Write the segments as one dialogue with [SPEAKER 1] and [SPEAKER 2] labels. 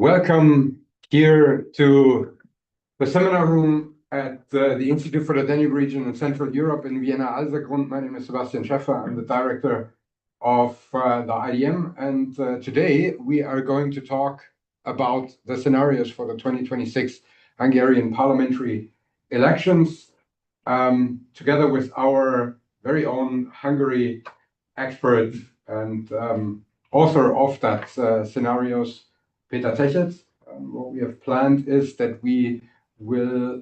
[SPEAKER 1] Welcome here to the seminar room at the Institute for the Danube region in Central Europe in Vienna, Alsergrund. My name is Sebastian Schäffer. I'm the director of the IDM, and today we are going to talk about the scenarios for the 2026 Hungarian parliamentary elections, together with our very own Hungary expert and author of that scenarios, Peter Techet. What we have planned is that we will,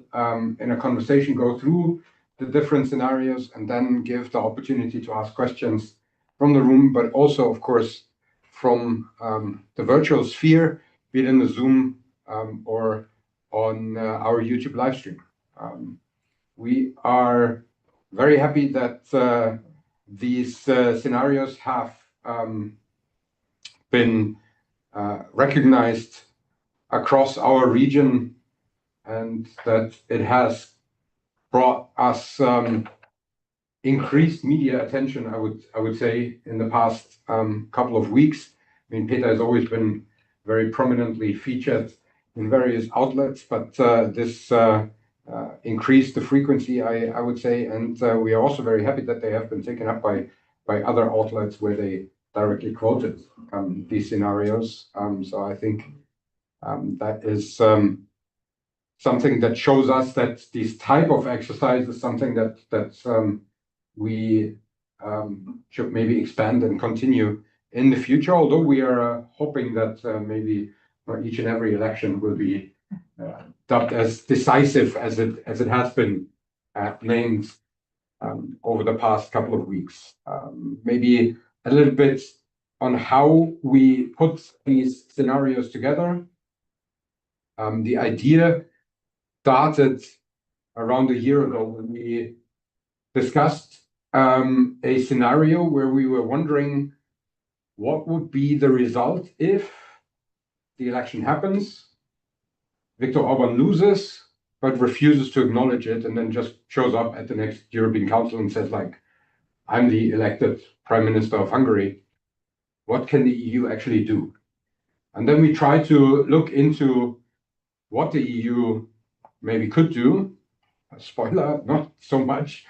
[SPEAKER 1] in a conversation, go through the different scenarios and then give the opportunity to ask questions from the room, but also, of course, from the virtual sphere, be it in the Zoom or on our YouTube live stream. We are very happy that these scenarios have been recognized across our region, and that it has brought us increased media attention, I would say, in the past couple of weeks. I mean, Peter has always been very prominently featured in various outlets, but this increased the frequency, I would say, and we are also very happy that they have been taken up by other outlets where they directly quoted these scenarios. So I think that is something that shows us that this type of exercise is something that we should maybe expand and continue in the future, although we are hoping that maybe each and every election will be dubbed as decisive as it has been named over the past couple of weeks. Maybe a little bit on how we put these scenarios together. The idea started around a year ago when we discussed a scenario where we were wondering what would be the result if the election happens, Viktor Orban loses, but refuses to acknowledge it, and then just shows up at the next European Council and says, like, I'm the elected Prime Minister of Hungary. What can the EU actually do? And then we try to look into what the EU maybe could do. Spoiler, not so much.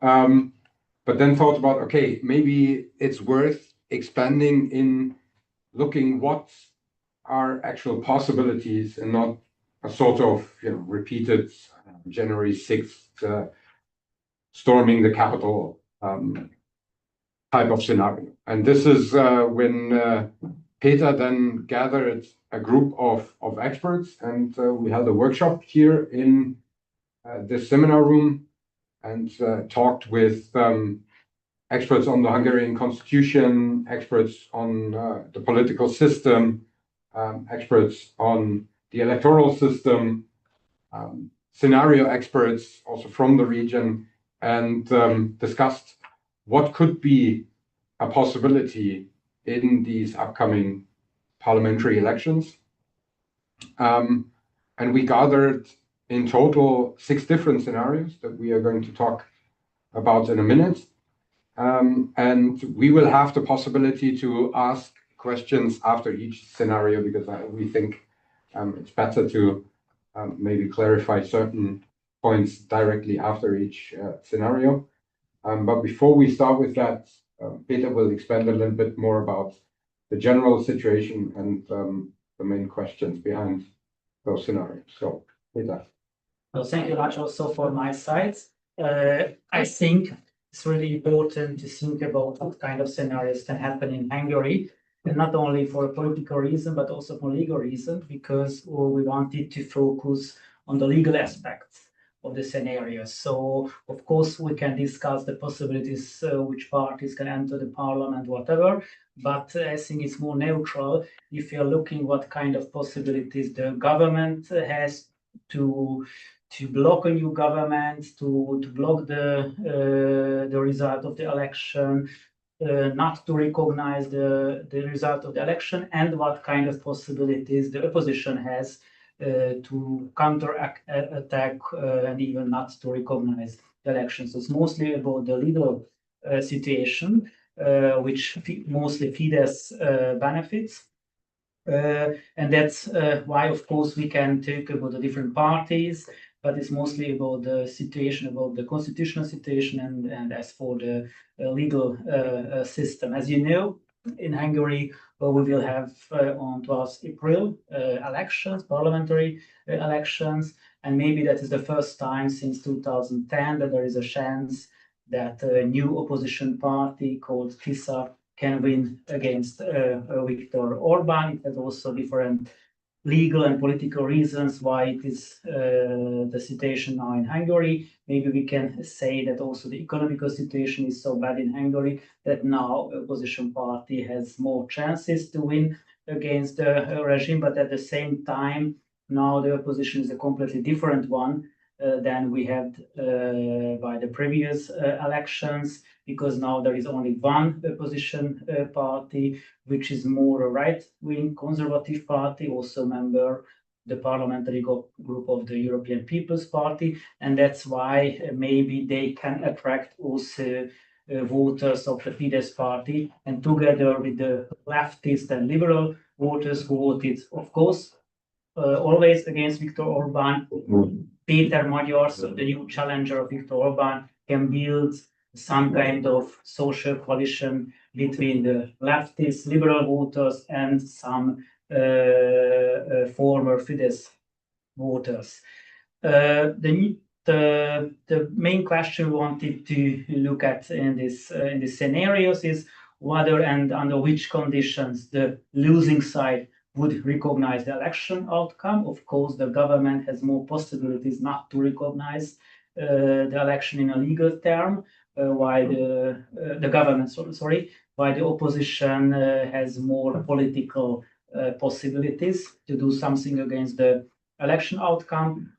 [SPEAKER 1] But then thought about, okay, maybe it's worth expanding in looking what are actual possibilities and not a sort of repeated January 6th storming the Capitol type of scenario. And this is when Peter then gathered a group of experts, and we held a workshop here in this seminar room and talked with experts on the Hungarian constitution, experts on the political system, experts on the electoral system, scenario experts also from the region, and discussed what could be a possibility in these upcoming parliamentary elections. And we gathered in total 6 different scenarios that we are going to talk about in a minute. And we will have the possibility to ask questions after each scenario, because we think it's better to maybe clarify certain points directly after each scenario. But before we start with that, Peter will expand a little bit more about the general situation and the main questions behind those scenarios. So, Peter.
[SPEAKER 2] Well, thank you very much also for my side. I think it's really important to think about what kind of scenarios can happen in Hungary, and not only for a political reason, but also for legal reason, because we wanted to focus on the legal aspects of the scenarios. So, of course, we can discuss the possibilities, which parties can enter the parliament, whatever, but I think it's more neutral if you're looking what kind of possibilities the government has to block a new government, to block the result of the election, not to recognize the result of the election, and what kind of possibilities the opposition has to counter-attack and even not to recognize the elections. So it's mostly about the legal situation, which mostly Fidesz benefits. And that's why, of course, we can talk about the different parties, but it's mostly about the situation, about the constitutional situation, and as for the legal system. As you know, in Hungary, we will have on 12th April elections, parliamentary elections, and maybe that is the first time since 2010 that there is a chance that a new opposition party called Tisza can win against Viktor Orban. It has also different legal and political reasons why it is the situation now in Hungary. Maybe we can say that also the economical situation is so bad in Hungary that now opposition party has more chances to win against the regime, but at the same time, now the opposition is a completely different one than we had by the previous elections, because now there is only one opposition party, which is more a right-wing conservative party, also member the parliamentary group of the European People's Party, and that's why maybe they can attract also voters of the Fidesz party, and together with the leftist and liberal voters who voted, of course, always against Viktor Orban, Péter Magyar, so the new challenger of Viktor Orban, can build some kind of social coalition between the leftist liberal voters and some former Fidesz voters. The main question we wanted to look at in this scenarios is whether and under which conditions the losing side would recognize the election outcome. Of course, the government has more possibilities not to recognize the election in a legal term, while the government, while the opposition has more political possibilities to do something against the election outcome.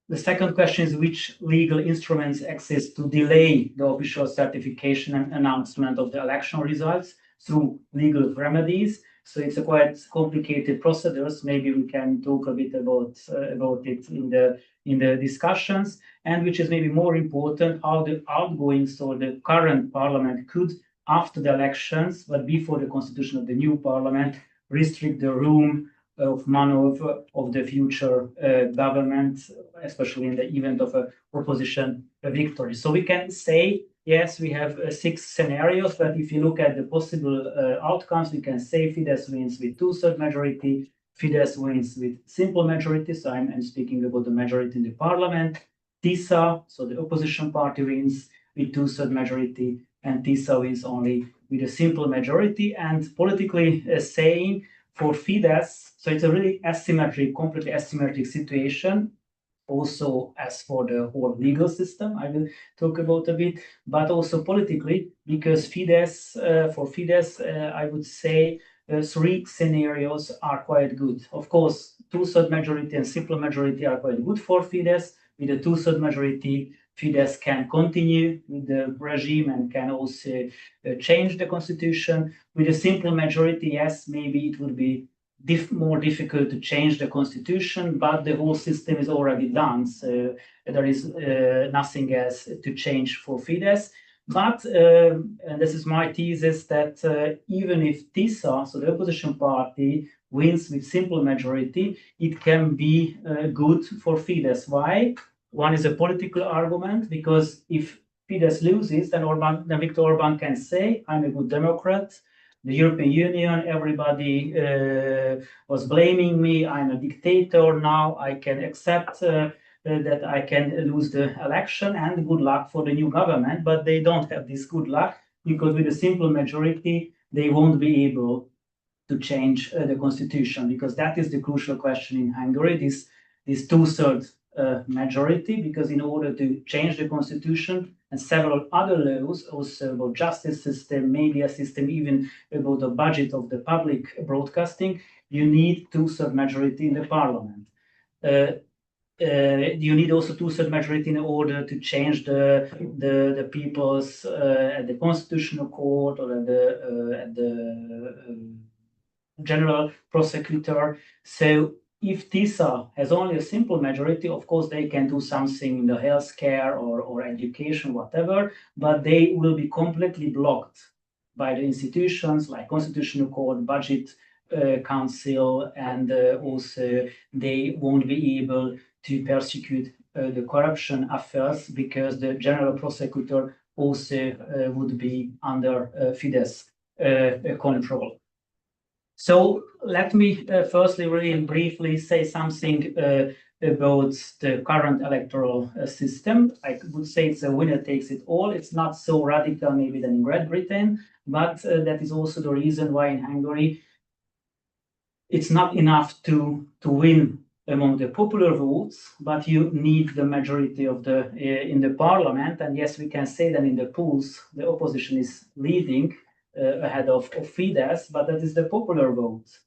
[SPEAKER 2] The second question is which legal instruments exist to delay the official certification and announcement of the election results through legal remedies. So it's a quite complicated procedures. Maybe we can talk a bit about it in the discussions, and which is maybe more important, how the outgoing, so the current parliament could, after the elections, but before the constitution of the new parliament, restrict the room of maneuver of the future government, especially in the event of a opposition victory. So we can say, yes, we have 6 scenarios, but if you look at the possible outcomes, we can say Fidesz wins with 2/3 majority, Fidesz wins with simple majority, so I'm speaking about the majority in the parliament. Tisza, so the opposition party, wins with 2/3 majority, and Tisza wins only with a simple majority. And politically saying, for Fidesz, so it's a really asymmetric, completely asymmetric situation, also as for the whole legal system, I will talk about a bit, but also politically, because Fidesz, for Fidesz, I would say 3 scenarios are quite good. Of course, 2/3 majority and simple majority are quite good for Fidesz. With a 2/3 majority, Fidesz can continue with the regime and can also change the constitution. With a simple majority, yes, maybe it would be more difficult to change the constitution, but the whole system is already done, so there is nothing else to change for Fidesz. But, and this is my thesis, that even if Tisza, so the opposition party, wins with simple majority, it can be good for Fidesz. Why? One is a political argument, because if Fidesz loses, then Viktor Orban can say, I'm a good Democrat. The European Union, everybody was blaming me, I'm a dictator, now I can accept that I can lose the election, and good luck for the new government. But they don't have this good luck, because with a simple majority, they won't be able to change the constitution, because that is the crucial question in Hungary, this 2/3 majority, because in order to change the constitution and several other laws, also about justice system, media system, even about the budget of the public broadcasting, you need 2/3 majority in the parliament. You need also 2/3 majority in order to change the people's at the constitutional court or at the general prosecutor. So if Tisza has only a simple majority, of course, they can do something in the healthcare or education, whatever, but they will be completely blocked by the institutions like constitutional court, budget council, and also they won't be able to persecute the corruption affairs because the general prosecutor also would be under Fidesz control. So let me firstly really briefly say something about the current electoral system. I would say it's a winner takes it all. It's not so radical maybe than in Great Britain, but that is also the reason why in Hungary it's not enough to win among the popular votes, but you need the majority of the in the parliament. And yes, we can say that in the polls the opposition is leading ahead of Fidesz, but that is the popular vote.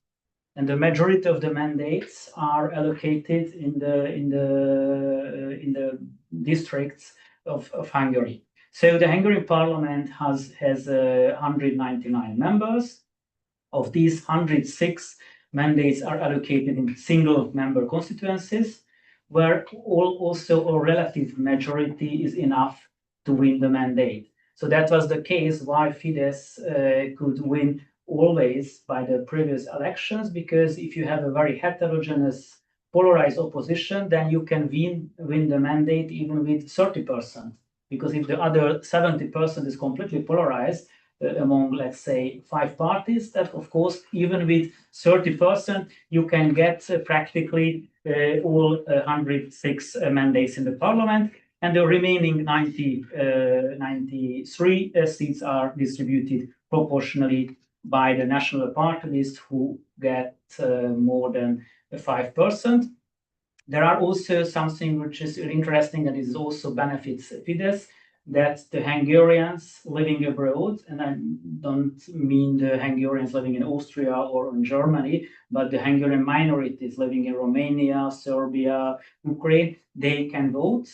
[SPEAKER 2] And the majority of the mandates are allocated in the districts of Hungary. So the Hungarian parliament has 199 members. Of these, 106 mandates are allocated in single-member constituencies, where also a relative majority is enough to win the mandate. So that was the case why Fidesz could win always by the previous elections, because if you have a very heterogeneous, polarized opposition, then you can win the mandate even with 30%. Because if the other 70% is completely polarized among, let's say, 5 parties, that of course, even with 30%, you can get practically all 106 mandates in the parliament, and the remaining 93 seats are distributed proportionally by the national party list, who get more than 5%. There are also something which is interesting, and it also benefits Fidesz, that the Hungarians living abroad, and I don't mean the Hungarians living in Austria or in Germany, but the Hungarian minorities living in Romania, Serbia, Ukraine, they can vote.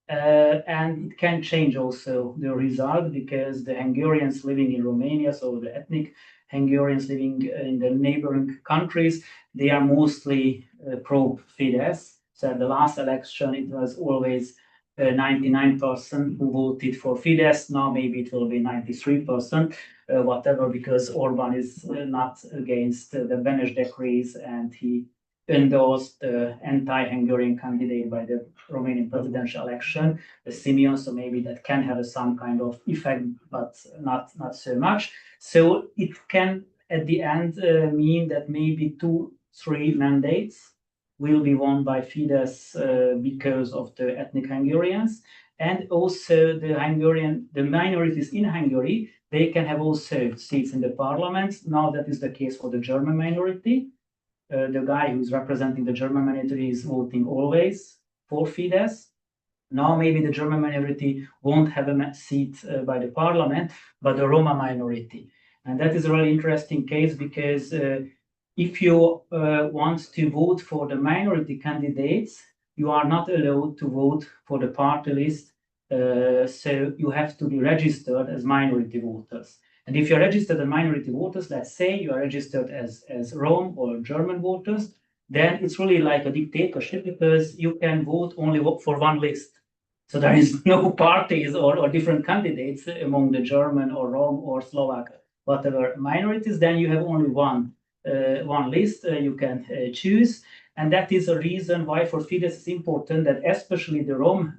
[SPEAKER 2] And it can change also the result, because the Hungarians living in Romania, so the ethnic Hungarians living in the neighboring countries, they are mostly pro-Fidesz. So at the last election, it was always 99% who voted for Fidesz. Now maybe it will be 93%, whatever, because Orban is not against the Beneš decrees, and he endorsed the anti-Hungarian candidate by the Romanian presidential election, Simeon. So maybe that can have some kind of effect, but not so much. So it can at the end mean that maybe 2-3 mandates will be won by Fidesz because of the ethnic Hungarians, and also the minorities in Hungary, they can have also seats in the parliament. Now that is the case for the German minority. The guy who's representing the German minority is voting always for Fidesz. Now maybe the German minority won't have a seat by the parliament, but the Roma minority. And that is a really interesting case, because if you want to vote for the minority candidates, you are not allowed to vote for the party list. So you have to be registered as minority voters. And if you're registered as minority voters, let's say you are registered as Rome or German voters, then it's really like a dictatorship, because you can vote only for one list. So there is no parties or different candidates among the German or Rome or Slovak, whatever minorities. Then you have only one list you can choose. And that is a reason why for Fidesz it's important that especially the Rome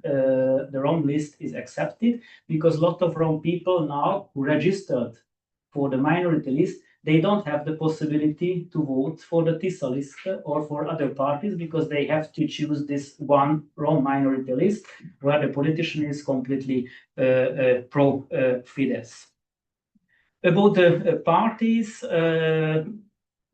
[SPEAKER 2] list is accepted, because a lot of Rome people now who registered for the minority list, they don't have the possibility to vote for the TISA list or for other parties, because they have to choose this one Rome minority list where the politician is completely pro-Fidesz. About the parties,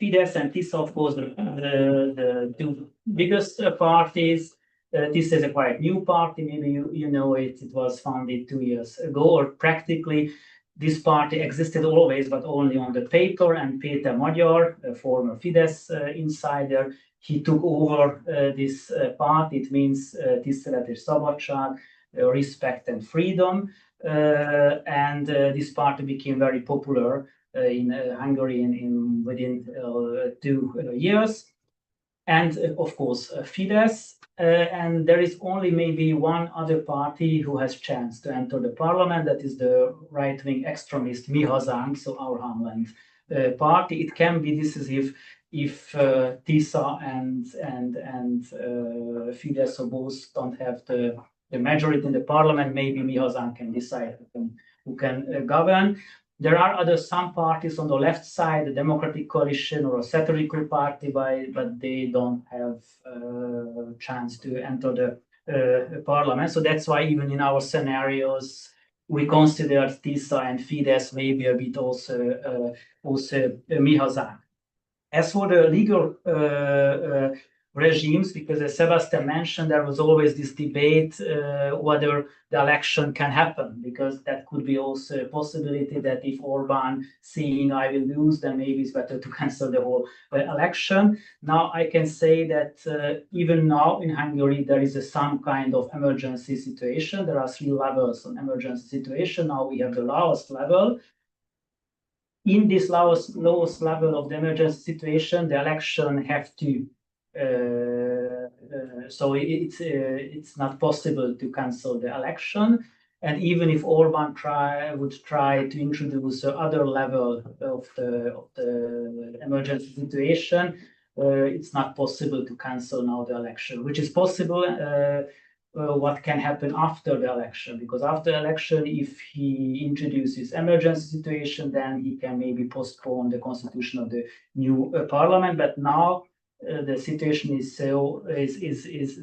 [SPEAKER 2] Fidesz and TISA, of course, the two biggest parties. TISA is a quite new party. Maybe you know it. It was founded 2 years ago, or practically this party existed always, but only on the paper. And Péter Magyar, a former Fidesz insider, he took over this party. It means tisztelet és szabadság, respect and freedom. And this party became very popular in Hungary within 2 years. And of course, Fidesz. And there is only maybe one other party who has chance to enter the parliament. That is the right-wing extremist Mi Hazánk, so Our Homeland party. It can be decisive if TISA and Fidesz or both don't have the majority in the parliament. Maybe Mihazán can decide who can govern. There are some parties on the left side, the Democratic Coalition or a satirical party, but they don't have a chance to enter the parliament. So that's why even in our scenarios, we consider TISA and Fidesz maybe a bit also Mihazán. As for the legal regimes, because as Sebastian mentioned, there was always this debate whether the election can happen, because that could be also a possibility that if Orbán seeing I will lose, then maybe it's better to cancel the whole election. Now I can say that even now in Hungary there is some kind of emergency situation. There are 3 levels of emergency situation. Now we have the lowest level. In this lowest level of the emergency situation, the election have to so it's not possible to cancel the election. And even if Orbán would try to introduce other level of the emergency situation, it's not possible to cancel now the election, which is possible. What can happen after the election, because after the election, if he introduces emergency situation, then he can maybe postpone the constitution of the new parliament. But now the situation is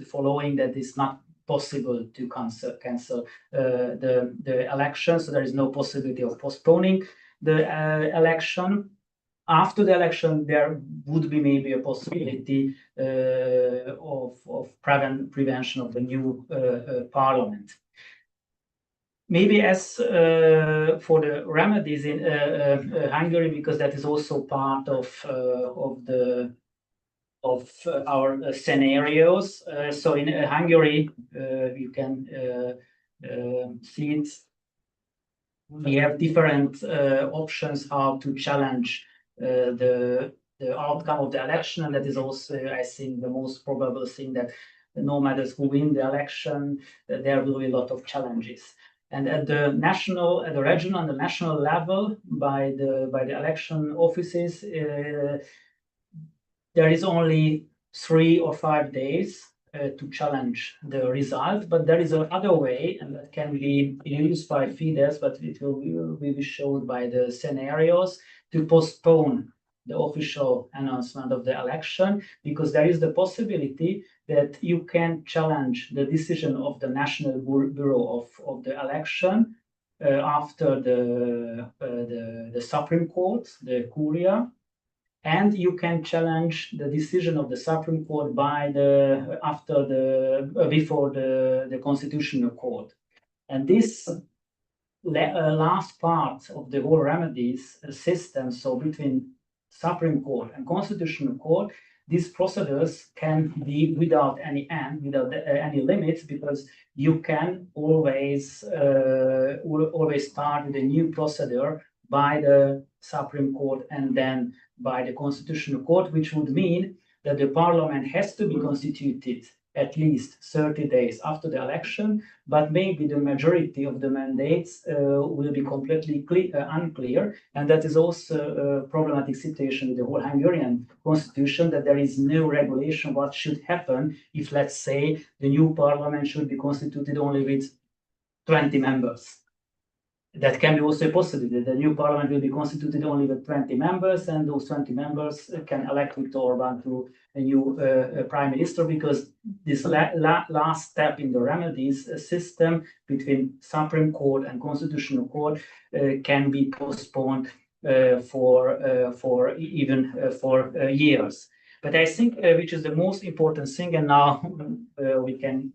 [SPEAKER 2] following that it's not possible to cancel the election, so there is no possibility of postponing the election. After the election, there would be maybe a possibility of prevention of the new parliament. Maybe as for the remedies in Hungary, because that is also part of our scenarios. So in Hungary, you can see it. We have different options how to challenge the outcome of the election, and that is also, I think, the most probable thing, that no matter who win the election, there will be a lot of challenges. And at the national, at the regional and the national level, by the election offices, there is only 3 or 5 days to challenge the result, but there is another way, and that can be used by Fidesz, but it will be shown by the scenarios, to postpone the official announcement of the election, because there is the possibility that you can challenge the decision of the National Bureau of the election after the Supreme Court, the Curia, and you can challenge the decision of the Supreme Court before the Constitutional Court. And this last part of the whole remedies system, so between Supreme Court and Constitutional Court, these procedures can be without any end, without any limits, because you can always start with a new procedure by the Supreme Court and then by the Constitutional Court, which would mean that the parliament has to be constituted at least 30 days after the election, but maybe the majority of the mandates will be completely unclear. And that is also a problematic situation with the whole Hungarian constitution, that there is no regulation what should happen if, let's say, the new parliament should be constituted only with 20 members. That can be also a possibility. The new parliament will be constituted only with 20 members, and those 20 members can elect Viktor Orbán to a new prime minister, because this last step in the remedies system between Supreme Court and Constitutional Court can be postponed for years. But I think which is the most important thing, and now we can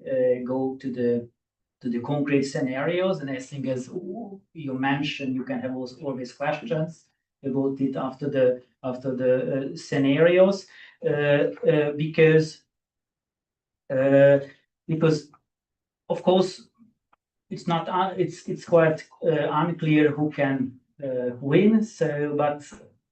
[SPEAKER 2] go to the concrete scenarios, and I think, as you mentioned, you can have always questions about it after the scenarios, because of course it's not it's quite unclear who can win. So, but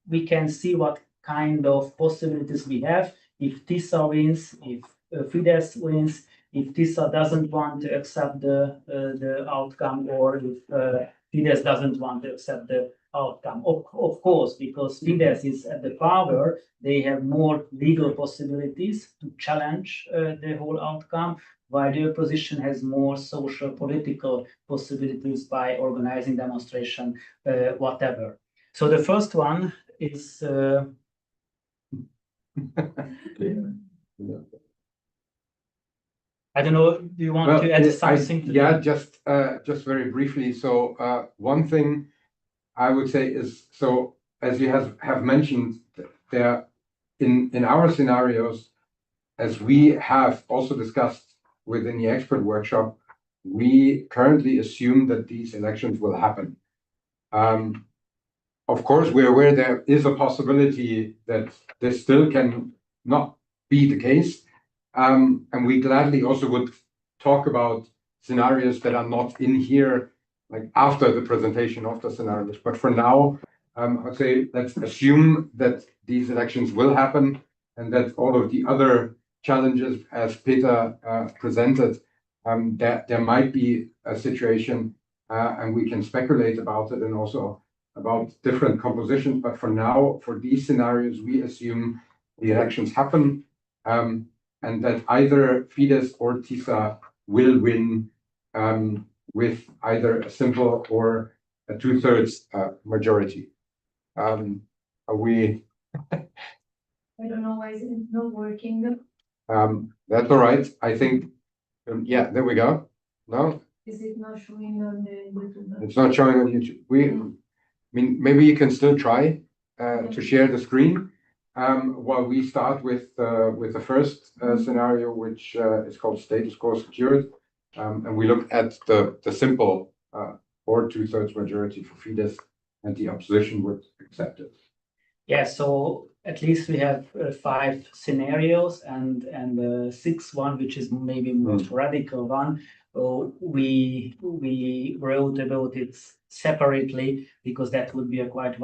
[SPEAKER 2] we can see what kind of possibilities we have if TISA wins, if Fidesz wins, if TISA doesn't want to accept the outcome, or if Fidesz doesn't want to accept the outcome. Of course, because Fidesz is at the power, they have more legal possibilities to challenge the whole outcome, while the opposition has more social political possibilities by organizing demonstration, whatever. So the first one is I don't know, do you want to add something?
[SPEAKER 1] Yeah, just very briefly. So one thing I would say is, so as you have mentioned, there in our scenarios, as we have also discussed within the expert workshop, we currently assume that these elections will happen. Of course, we're aware there is a possibility that this still can not be the case. And we gladly also would talk about scenarios that are not in here, like after the presentation of the scenarios. But for now, I'd say let's assume that these elections will happen and that all of the other challenges, as Peter presented, that there might be a situation, and we can speculate about it and also about different compositions. But for now, for these scenarios, we assume the elections happen, and that either Fidesz or TISA will win with either a simple or a 2/3 majority. Are we?
[SPEAKER 3] I don't know why it's not working.
[SPEAKER 1] That's all right. I think, yeah, there we go. No?
[SPEAKER 3] Is it not showing on the YouTube?
[SPEAKER 1] It's not showing on YouTube. I mean, maybe you can still try to share the screen while we start with the first scenario, which is called status quo secured. And we look at the simple or 2/3 majority for Fidesz, and the opposition would accept it.
[SPEAKER 2] Yeah, so at least we have 5 scenarios, and the sixth one, which is maybe most radical one, we wrote about it separately because that would be a quite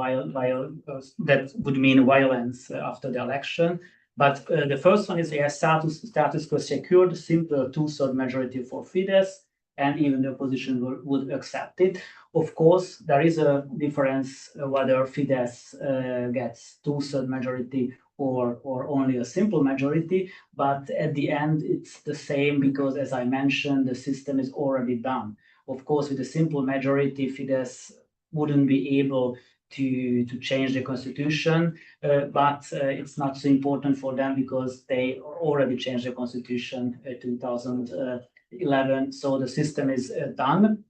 [SPEAKER 2] that would mean violence after the election. But the first one is status quo secured, simple 2/3 majority for Fidesz, and even the opposition would accept it. Of course, there is a difference whether Fidesz gets 2/3 majority or only a simple majority, but at the end it's the same because, as I mentioned, the system is already done. Of course, with a simple majority, Fidesz wouldn't be able to change the constitution, but it's not so important for them because they already changed the constitution in 2011, so the system is done.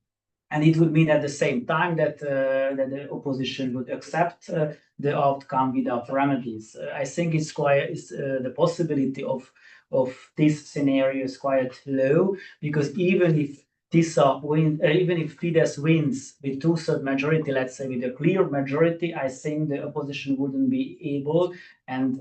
[SPEAKER 2] And it would mean at the same time that the opposition would accept the outcome without remedies. I think it's quite the possibility of this scenario is quite low, because even if even if Fidesz wins with 2/3 majority, let's say with a clear majority, I think the opposition wouldn't be able and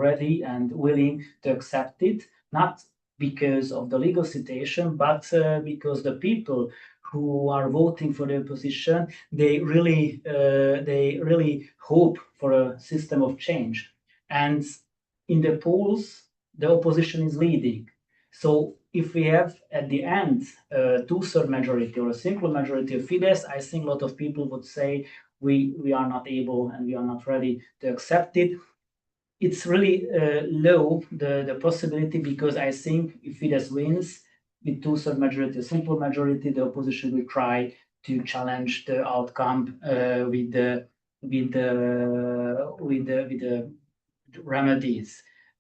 [SPEAKER 2] ready and willing to accept it, not because of the legal situation, but because the people who are voting for the opposition, they really hope for a system of change. And in the polls, the opposition is leading. So if we have at the end a 2/3 majority or a simple majority of Fidesz, I think a lot of people would say we are not able and we are not ready to accept it. It's really low, the possibility, because I think if Fidesz wins with 2/3 majority, a simple majority, the opposition will try to challenge the outcome with the remedies.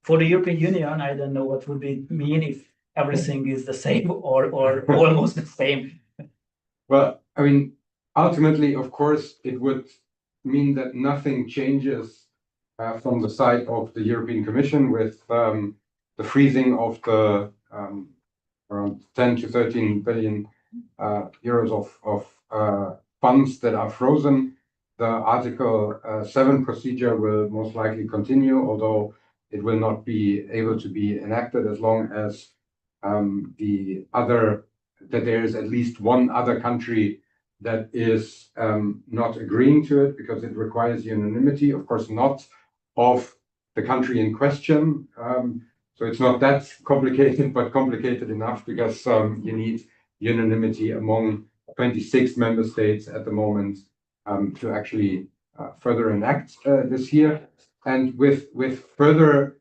[SPEAKER 2] For the European Union, I don't know what would it mean if everything is the same or almost the same.
[SPEAKER 1] Well, I mean, ultimately, of course, it would mean that nothing changes from the side of the European Commission with the freezing of the around 10 to 13 billion euros of funds that are frozen. The Article 7 procedure will most likely continue, although it will not be able to be enacted as long as that there is at least one other country that is not agreeing to it, because it requires unanimity, of course, not of the country in question. So it's not that complicated, but complicated enough, because you need unanimity among 26 member states at the moment to actually further enact this year. And with further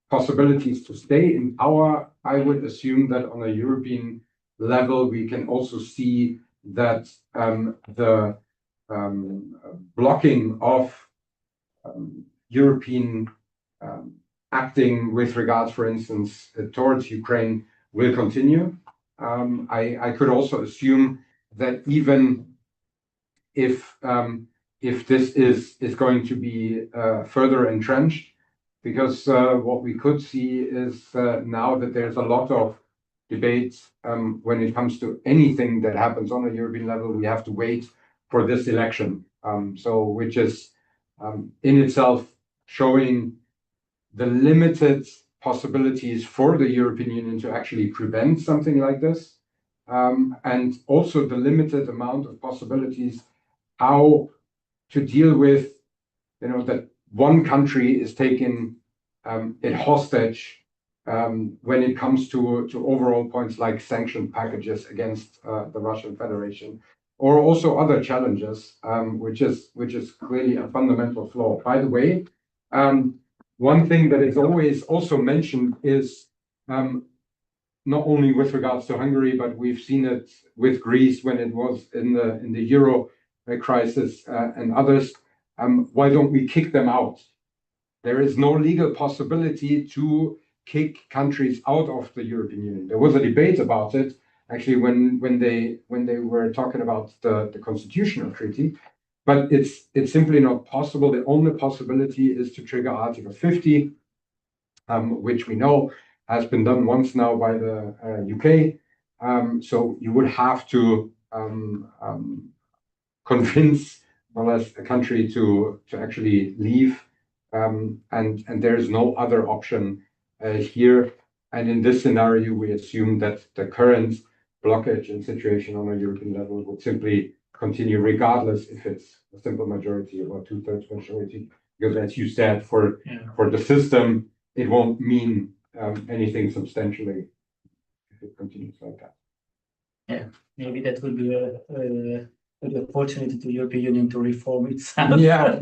[SPEAKER 1] possibilities to stay in power, I would assume that on a European level, we can also see that the blocking of European acting with regards, for instance, towards Ukraine will continue. I could also assume that even if this is going to be further entrenched, because what we could see is now that there's a lot of debates when it comes to anything that happens on a European level, we have to wait for this election. Which is in itself showing the limited possibilities for the European Union to actually prevent something like this, and also the limited amount of possibilities how to deal with, that one country is taking it hostage when it comes to overall points like sanction packages against the Russian Federation, or also other challenges, which is clearly a fundamental flaw. By the way, one thing that is always also mentioned is not only with regards to Hungary, but we've seen it with Greece when it was in the euro crisis and others. Why don't we kick them out? There is no legal possibility to kick countries out of the European Union. There was a debate about it, actually, when they were talking about the constitutional treaty, but it's simply not possible. The only possibility is to trigger Article 50, which we know has been done once now by the UK. So you would have to convince more or less a country to actually leave, and there is no other option here. And in this scenario, we assume that the current blockage and situation on a European level would simply continue, regardless if it's a simple majority or two-thirds majority. Because as you said, for the system, it won't mean anything substantially if it continues like that.
[SPEAKER 2] Yeah, maybe that would be a good opportunity to European Union to reform itself.
[SPEAKER 1] Yeah.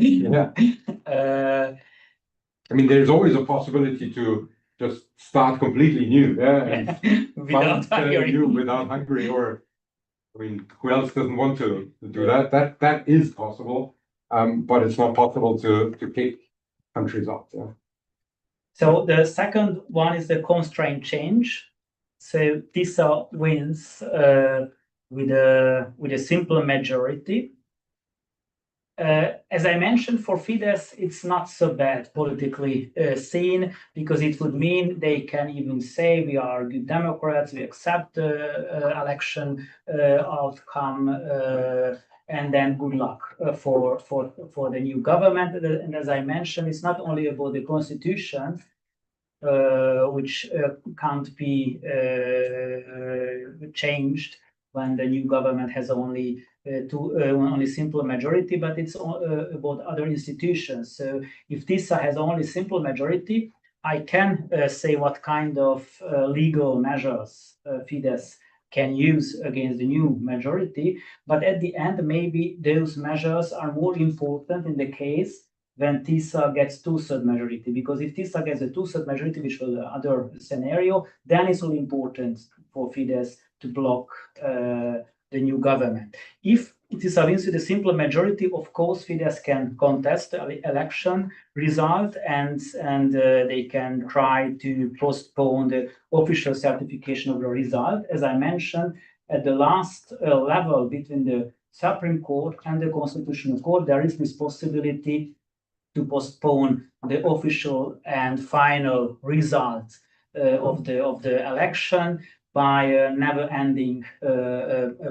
[SPEAKER 1] I mean, there's always a possibility to just start completely new,
[SPEAKER 2] without Hungary.
[SPEAKER 1] Without Hungary, or I mean, who else doesn't want to do that? That is possible, but it's not possible to kick countries out. Yeah.
[SPEAKER 2] So the second one is the constraint change. So TISA wins with a simple majority. As I mentioned, for Fidesz, it's not so bad politically seen, because it would mean they can even say we are good Democrats, we accept the election outcome, and then good luck for the new government. And as I mentioned, it's not only about the constitution, which can't be changed when the new government has only simple majority, but it's about other institutions. So if TISA has only simple majority, I can say what kind of legal measures Fidesz can use against the new majority. But at the end, maybe those measures are more important in the case when TISA gets two-thirds majority. Because if TISA gets a two-thirds majority, which was the other scenario, then it's really important for Fidesz to block the new government. If TISA wins with a simple majority, of course, Fidesz can contest the election result, and they can try to postpone the official certification of the result. As I mentioned, at the last level between the Supreme Court and the Constitutional Court, there is this possibility to postpone the official and final result of the election by never-ending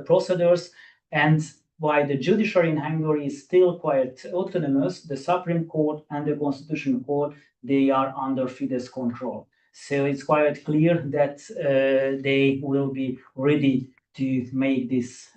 [SPEAKER 2] procedures. And while the judiciary in Hungary is still quite autonomous, the Supreme Court and the Constitutional Court, they are under Fidesz control. So it's quite clear that they will be ready to make this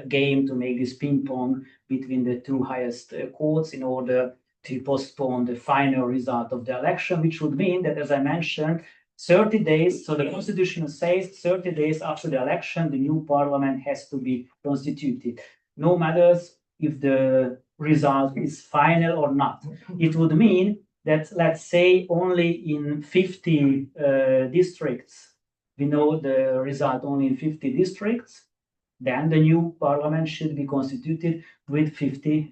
[SPEAKER 2] game, to make this ping pong between the two highest courts in order to postpone the final result of the election, which would mean that, as I mentioned, 30 days, so the Constitution says 30 days after the election, the new parliament has to be constituted. No matters if the result is final or not. It would mean that, let's say, only in 50 districts, we know the result only in 50 districts, then the new parliament should be constituted with 50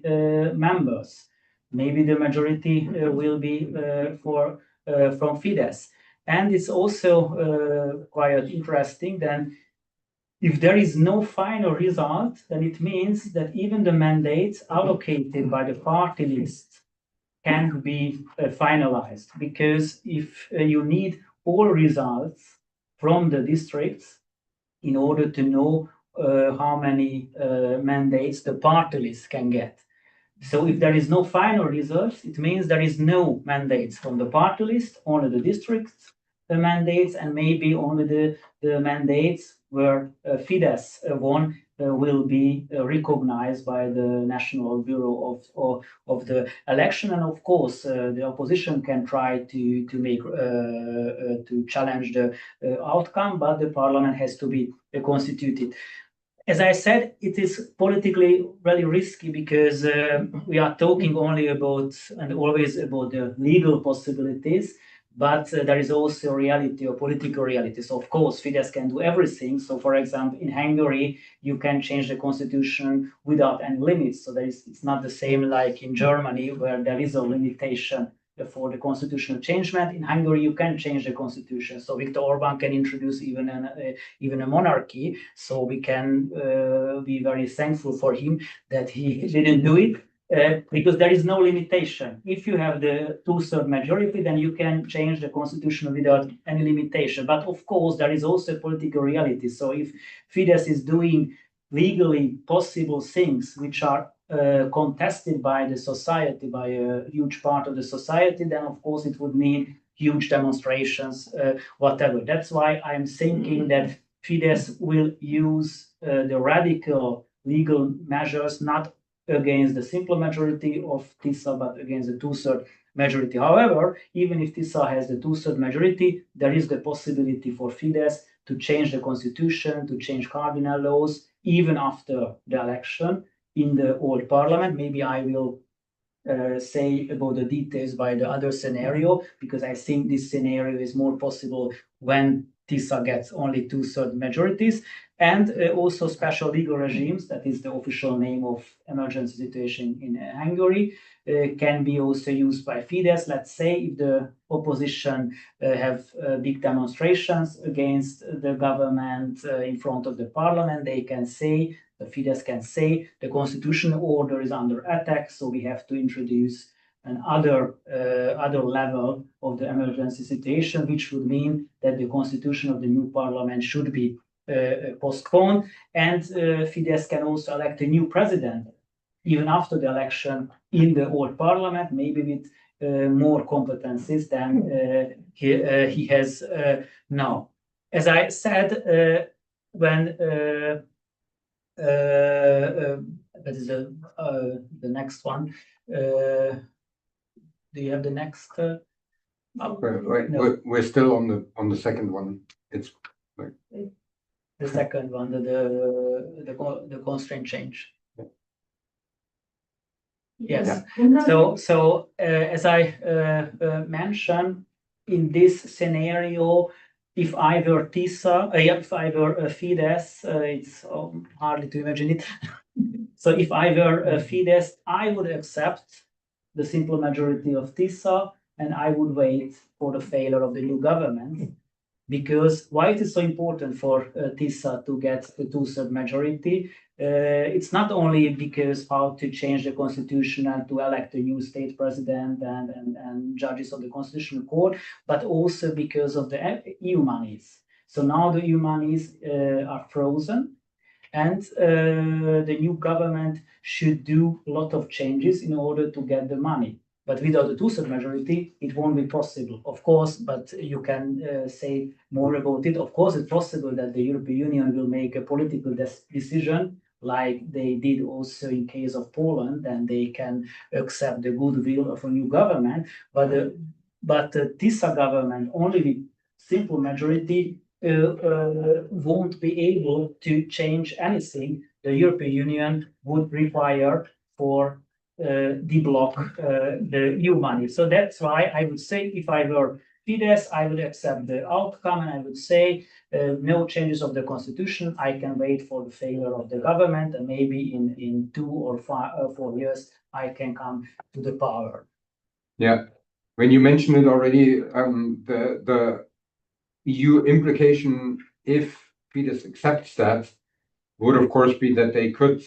[SPEAKER 2] members. Maybe the majority will be from Fidesz. And it's also quite interesting then, if there is no final result, then it means that even the mandates allocated by the party list can be finalized, because if you need all results from the districts in order to know how many mandates the party list can get. So if there is no final results, it means there is no mandates from the party list, only the districts mandates, and maybe only the mandates where Fidesz won will be recognized by the National Bureau of the election. And of course, the opposition can try to make to challenge the outcome, but the parliament has to be constituted. As I said, it is politically really risky, because we are talking only about and always about the legal possibilities, but there is also reality or political reality. So of course, Fidesz can do everything. So for example, in Hungary, you can change the constitution without any limits. So it's not the same like in Germany, where there is a limitation for the constitutional changement. In Hungary, you can change the constitution. So Viktor Orban can introduce even a monarchy. So we can be very thankful for him that he didn't do it. Because there is no limitation. If you have the 2/3 majority, then you can change the constitution without any limitation. But of course, there is also a political reality. So if Fidesz is doing legally possible things which are contested by the society, by a huge part of the society, then of course it would mean huge demonstrations, whatever. That's why I'm thinking that Fidesz will use the radical legal measures, not against the simple majority of TISA, but against the 2/3 majority. However, even if TISA has the 2/3 majority, there is the possibility for Fidesz to change the constitution, to change cardinal laws, even after the election in the old parliament. Maybe I will say about the details by the other scenario, because I think this scenario is more possible when TISA gets only 2/3 majorities. And also special legal regimes, that is the official name of emergency situation in Hungary, can be also used by Fidesz. Let's say if the opposition have big demonstrations against the government in front of the parliament, they can say, the Fidesz can say, the constitutional order is under attack, so we have to introduce another other level of the emergency situation, which would mean that the constitution of the new parliament should be postponed, and Fidesz can also elect a new president even after the election in the old parliament, maybe with more competencies than he has now. As I said, when that is the next one. Do you have the next?
[SPEAKER 1] Wait,
[SPEAKER 2] No.
[SPEAKER 1] we're still on the second one. It's
[SPEAKER 2] The second one, the constraint change. Yes. So as I mentioned, in this scenario, if I were TISA, if I were Fidesz, it's hardly to imagine it. So if I were Fidesz, I would accept the simple majority of TISA, and I would wait for the failure of the new government. Because why it is so important for TISA to get a 2/3 majority? It's not only because how to change the constitution and to elect a new state president and judges of the constitutional court, but also because of the EU monies. So now the EU monies are frozen, and the new government should do a lot of changes in order to get the money. But without the 2/3 majority, it won't be possible, of course, but you can say more about it. Of course, it's possible that the European Union will make a political decision, like they did also in case of Poland, and they can accept the goodwill of a new government. But the TISA government, only with simple majority, won't be able to change anything the European Union would require for deblock the EU money. So that's why I would say, if I were Fidesz, I would accept the outcome, and I would say no changes of the constitution. I can wait for the failure of the government, and maybe in 2 or 4 years I can come to the power.
[SPEAKER 1] Yeah, when you mentioned it already, the EU implication, if Fidesz accepts that, would of course be that they could,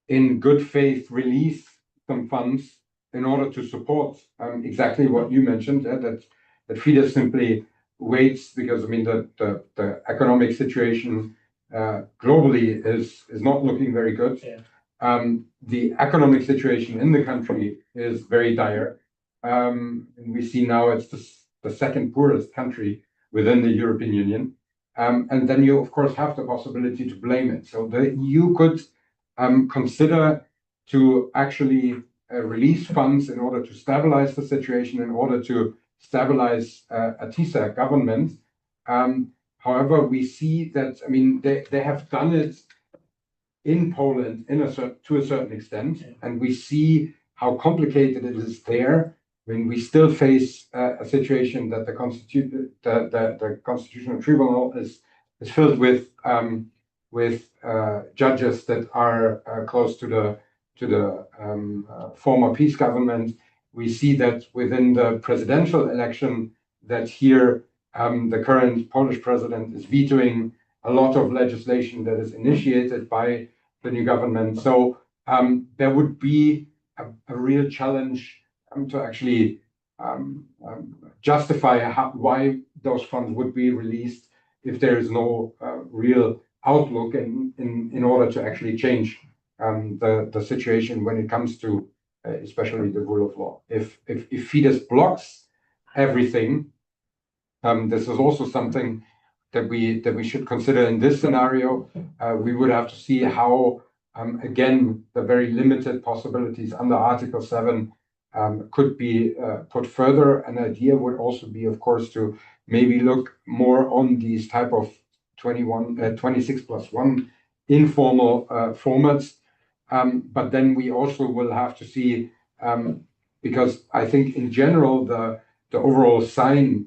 [SPEAKER 1] in good faith, release some funds in order to support exactly what you mentioned, that Fidesz simply waits, because I mean the economic situation globally is not looking very good.
[SPEAKER 2] Yeah.
[SPEAKER 1] The economic situation in the country is very dire. And we see now it's the second poorest country within the European Union. And then you, of course, have the possibility to blame it. So the EU could consider to actually release funds in order to stabilize the situation, in order to stabilize a TISA government. However, we see that, I mean, they have done it in Poland to a certain extent, and we see how complicated it is there. I mean, we still face a situation that the Constitutional Tribunal is filled with judges that are close to the former peace government. We see that within the presidential election, that here the current Polish president is vetoing a lot of legislation that is initiated by the new government. So there would be a real challenge to actually justify why those funds would be released if there is no real outlook in order to actually change the situation when it comes to especially the rule of law. If Fidesz blocks everything, this is also something that we should consider in this scenario. We would have to see how again the very limited possibilities under Article 7 could be put further. An idea would also be, of course, to maybe look more on these type of 26+1 informal formats. But then we also will have to see, because I think in general the overall sign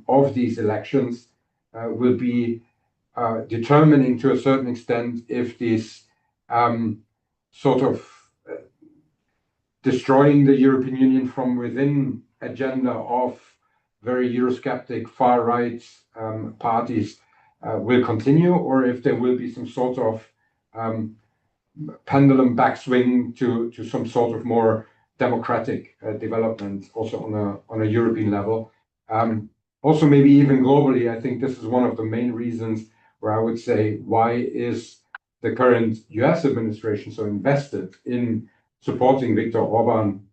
[SPEAKER 1] of these elections will be determining to a certain extent if this sort of destroying the European Union from within agenda of very Eurosceptic far-right parties will continue, or if there will be some sort of pendulum backswing to some sort of more democratic development also on a European level. Also, maybe even globally, I think this is one of the main reasons where I would say, why is the current US administration so invested in supporting Viktor Orban?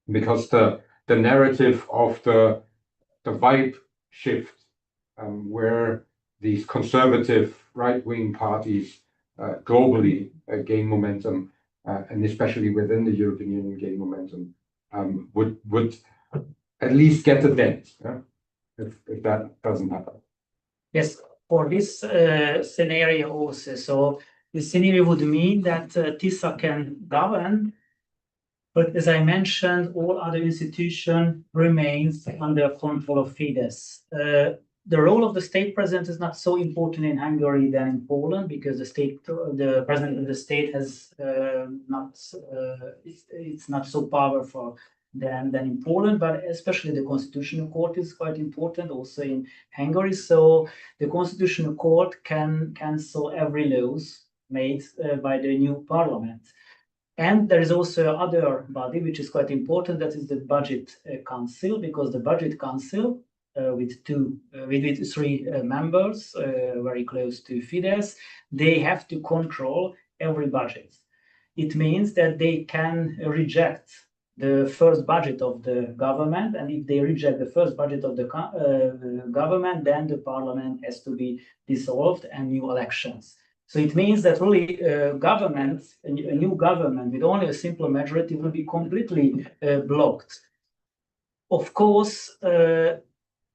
[SPEAKER 1] Because the narrative of the vibe shift, where these conservative right-wing parties globally gain momentum, and especially within the European Union gain momentum, would at least get a dent, if that doesn't happen.
[SPEAKER 2] Yes, for this scenario also. So this scenario would mean that TISA can govern, but as I mentioned, all other institutions remains under control of Fidesz. The role of the state president is not so important in Hungary than in Poland, because the president of the state has it's not so powerful than in Poland, but especially the Constitutional Court is quite important also in Hungary. So the Constitutional Court can cancel every laws made by the new parliament. And there is also other body which is quite important, that is the Budget Council, because the Budget Council with 3 members very close to Fidesz, they have to control every budget. It means that they can reject the first budget of the government, and if they reject the first budget of the government, then the parliament has to be dissolved and new elections. So it means that really a new government with only a simple majority will be completely blocked. Of course,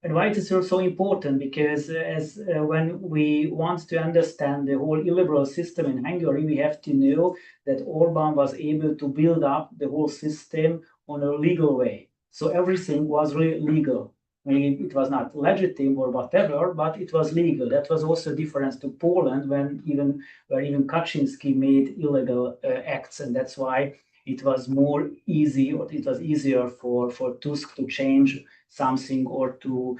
[SPEAKER 2] And why it is also important, because when we want to understand the whole illiberal system in Hungary, we have to know that Orban was able to build up the whole system on a legal way. So everything was really legal. I mean, it was not legitimate or whatever, but it was legal. That was also a difference to Poland, where even Kaczynski made illegal acts, and that's why it was more easy, or it was easier for Tusk to change something, or to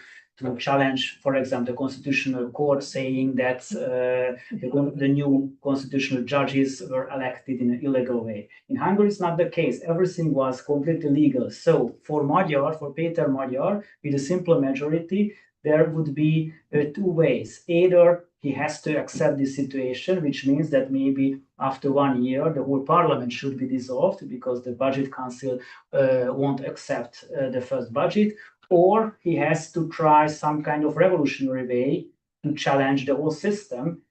[SPEAKER 2] challenge, for example, the constitutional court, saying that the new constitutional judges were elected in an illegal way. In Hungary, it's not the case. Everything was completely legal. So for Péter Magyar, with a simple majority, there would be two ways. Either he has to accept this situation, which means that maybe after 1 year, the whole parliament should be dissolved because the budget council won't accept the first budget, or he has to try some kind of revolutionary way to challenge the whole system.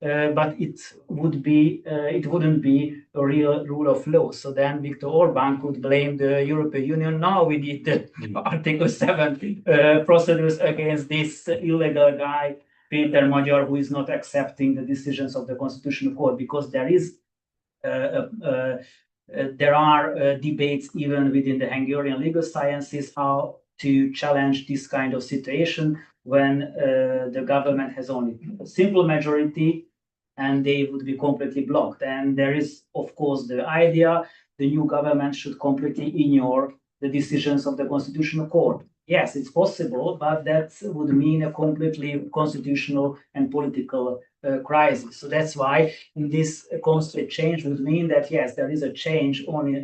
[SPEAKER 2] But it wouldn't be a real rule of law. So then Viktor Orban could blame the European Union. Now we did the Article 7 procedures against this illegal guy, Péter Magyar, who is not accepting the decisions of the Constitutional Court, because there are debates even within the Hungarian legal sciences how to challenge this kind of situation when the government has only a simple majority and they would be completely blocked. And there is, of course, the idea the new government should completely ignore the decisions of the Constitutional Court. Yes, it's possible, but that would mean a completely constitutional and political crisis. So that's why in this constant change would mean that, yes, there is a change only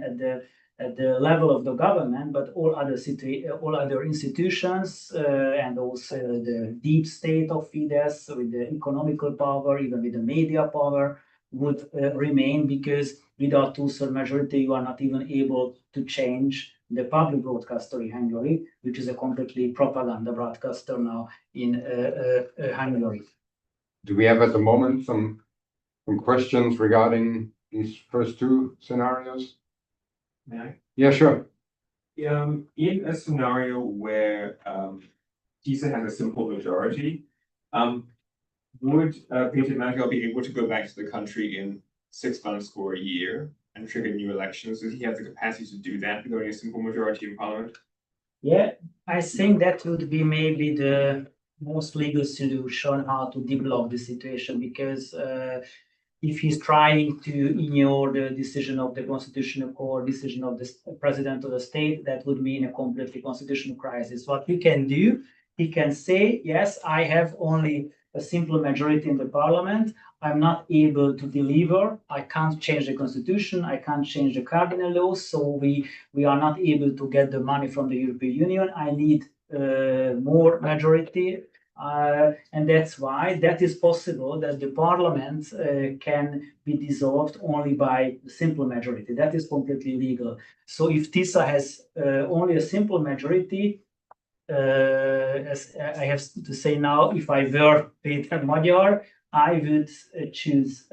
[SPEAKER 2] at the level of the government, but all other institutions and also the deep state of Fidesz with the economical power, even with the media power, would remain, because without two-thirds majority, you are not even able to change the public broadcaster in Hungary, which is a completely propaganda broadcaster now in Hungary.
[SPEAKER 1] Do we have at the moment some questions regarding these first two scenarios?
[SPEAKER 4] May I?
[SPEAKER 1] Yeah, sure.
[SPEAKER 4] In a scenario where TISA has a simple majority, would Péter Magyar be able to go back to the country in 6 months or a year and trigger new elections? Does he have the capacity to do that with only a simple majority in parliament?
[SPEAKER 2] Yeah, I think that would be maybe the most legal solution how to deblock the situation, because if he's trying to ignore the decision of the Constitutional Court, decision of the president of the state, that would mean a completely constitutional crisis. What he can do, he can say, yes, I have only a simple majority in the parliament. I'm not able to deliver. I can't change the constitution. I can't change the cardinal laws. So we are not able to get the money from the European Union. I need more majority. And that's why that is possible, that the parliament can be dissolved only by a simple majority. That is completely legal. So if TISA has only a simple majority, as I have to say now, if I were Péter Magyar, I would choose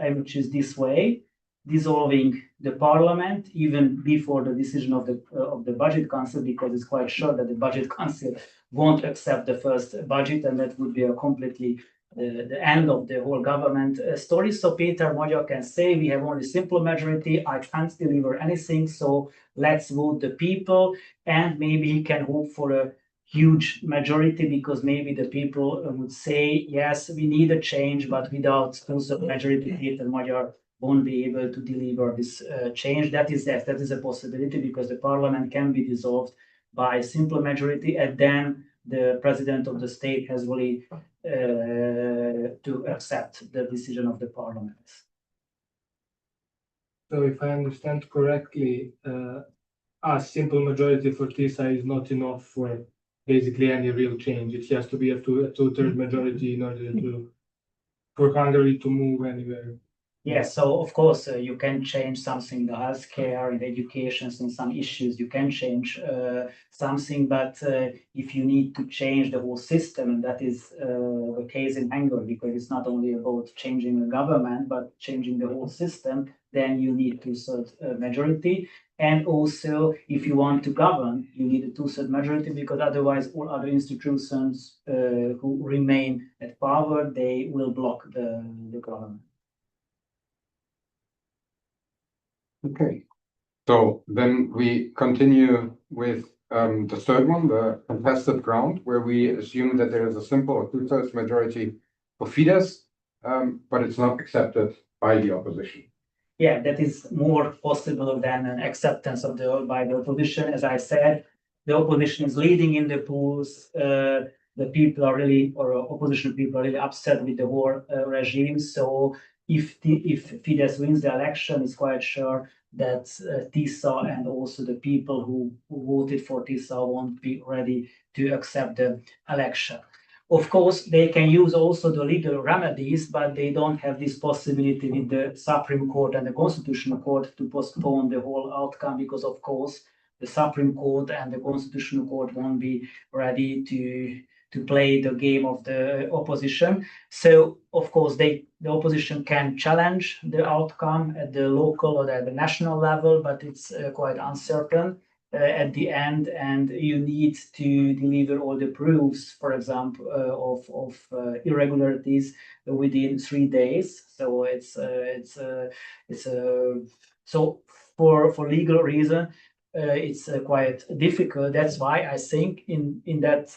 [SPEAKER 2] this way, dissolving the parliament even before the decision of the budget council, because it's quite sure that the budget council won't accept the first budget, and that would be a completely the end of the whole government story. So Péter Magyar can say, we have only simple majority, I can't deliver anything, so let's vote the people, and maybe he can hope for a huge majority, because maybe the people would say, yes, we need a change, but without also majority, Péter Magyar won't be able to deliver this change. That is a possibility, because the parliament can be dissolved by simple majority, and then the president of the state has really to accept the decision of the parliament.
[SPEAKER 5] So if I understand correctly, a simple majority for TISA is not enough for basically any real change. It has to be a two-thirds majority in order for Hungary to move anywhere.
[SPEAKER 2] Yeah, so of course you can change something in the healthcare, in the education, in some issues you can change something, but if you need to change the whole system, and that is the case in Hungary, because it's not only about changing the government but changing the whole system, then you need two-thirds majority. And also, if you want to govern, you need a two-thirds majority, because otherwise all other institutions who remain at power, they will block the government.
[SPEAKER 1] Okay, so then we continue with the third one, the contested ground, where we assume that there is a simple two-thirds majority for Fidesz, but it's not accepted by the opposition.
[SPEAKER 2] Yeah, that is more possible than an acceptance of by the opposition. As I said, the opposition is leading in the polls. The people are really, or opposition people are really upset with the war regime. So if Fidesz wins the election, it's quite sure that TISA and also the people who voted for TISA won't be ready to accept the election. Of course, they can use also the legal remedies, but they don't have this possibility with the Supreme Court and the Constitutional Court to postpone the whole outcome, because of course the Supreme Court and the Constitutional Court won't be ready to play the game of the opposition. So of course the opposition can challenge the outcome at the local or at the national level, but it's quite uncertain at the end, and you need to deliver all the proofs, for example, of irregularities within 3 days. So so for legal reason, it's quite difficult. That's why I think in that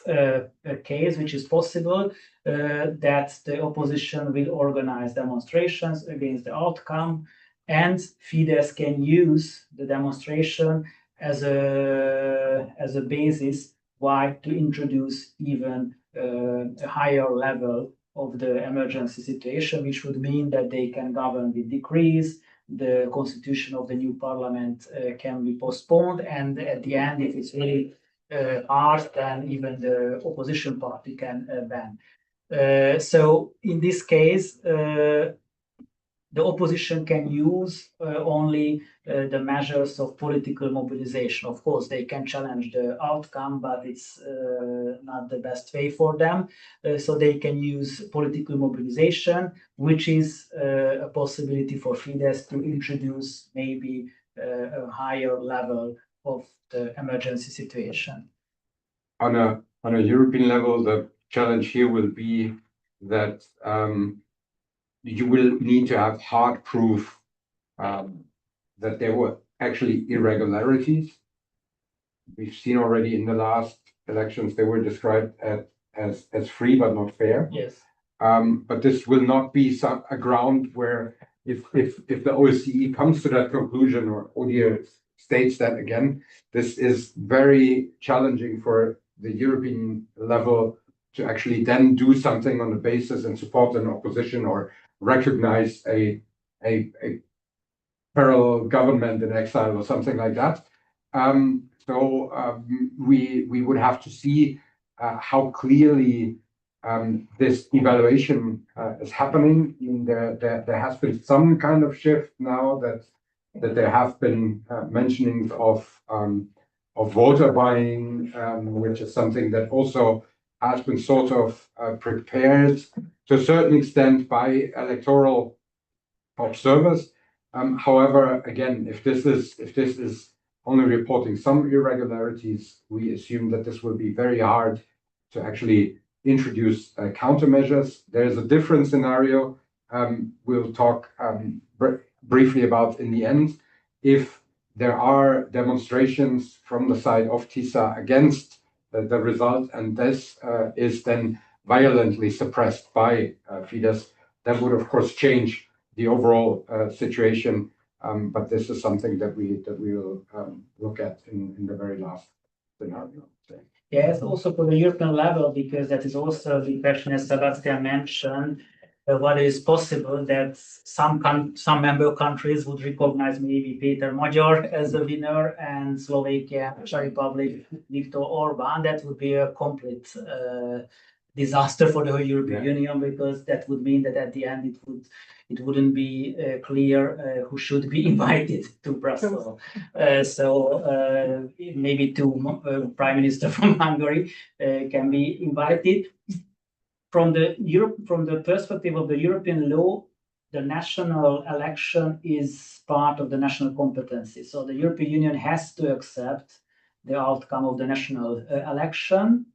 [SPEAKER 2] case, which is possible, that the opposition will organize demonstrations against the outcome, and Fidesz can use the demonstration as a basis why to introduce even a higher level of the emergency situation, which would mean that they can govern with decrees. The constitution of the new parliament can be postponed, and at the end, if it's really hard, then even the opposition party can ban. So in this case, the opposition can use only the measures of political mobilization. Of course, they can challenge the outcome, but it's not the best way for them. So they can use political mobilization, which is a possibility for Fidesz to introduce maybe a higher level of the emergency situation.
[SPEAKER 1] On a European level, the challenge here will be that you will need to have hard proof that there were actually irregularities. We've seen already in the last elections, they were described as free but not fair.
[SPEAKER 2] Yes.
[SPEAKER 1] But this will not be a ground where if the OSCE comes to that conclusion, or ODIHR states that again, this is very challenging for the European level to actually then do something on the basis and support an opposition or recognize a parallel government in exile or something like that. We would have to see how clearly this evaluation is happening. There has been some kind of shift now that there have been mentionings of voter buying, which is something that also has been sort of prepared to a certain extent by electoral observers. However, again, if this is only reporting some irregularities, we assume that this will be very hard to actually introduce countermeasures. There is a different scenario we'll talk briefly about in the end. If there are demonstrations from the side of TISA against the result, and this is then violently suppressed by Fidesz, that would of course change the overall situation. But this is something that we will look at in the very last scenario.
[SPEAKER 2] Yes, also for the European level, because that is also the question, as Sebastian mentioned, what is possible that some member countries would recognize maybe Peter Magyar as a winner and Slovakia, Czech Republic, Viktor Orban. That would be a complete disaster for the whole European Union, because that would mean that at the end it wouldn't be clear who should be invited to Brussels. Maybe two prime minister from Hungary can be invited. From the perspective of the European law, the national election is part of the national competency. So the European Union has to accept the outcome of the national election.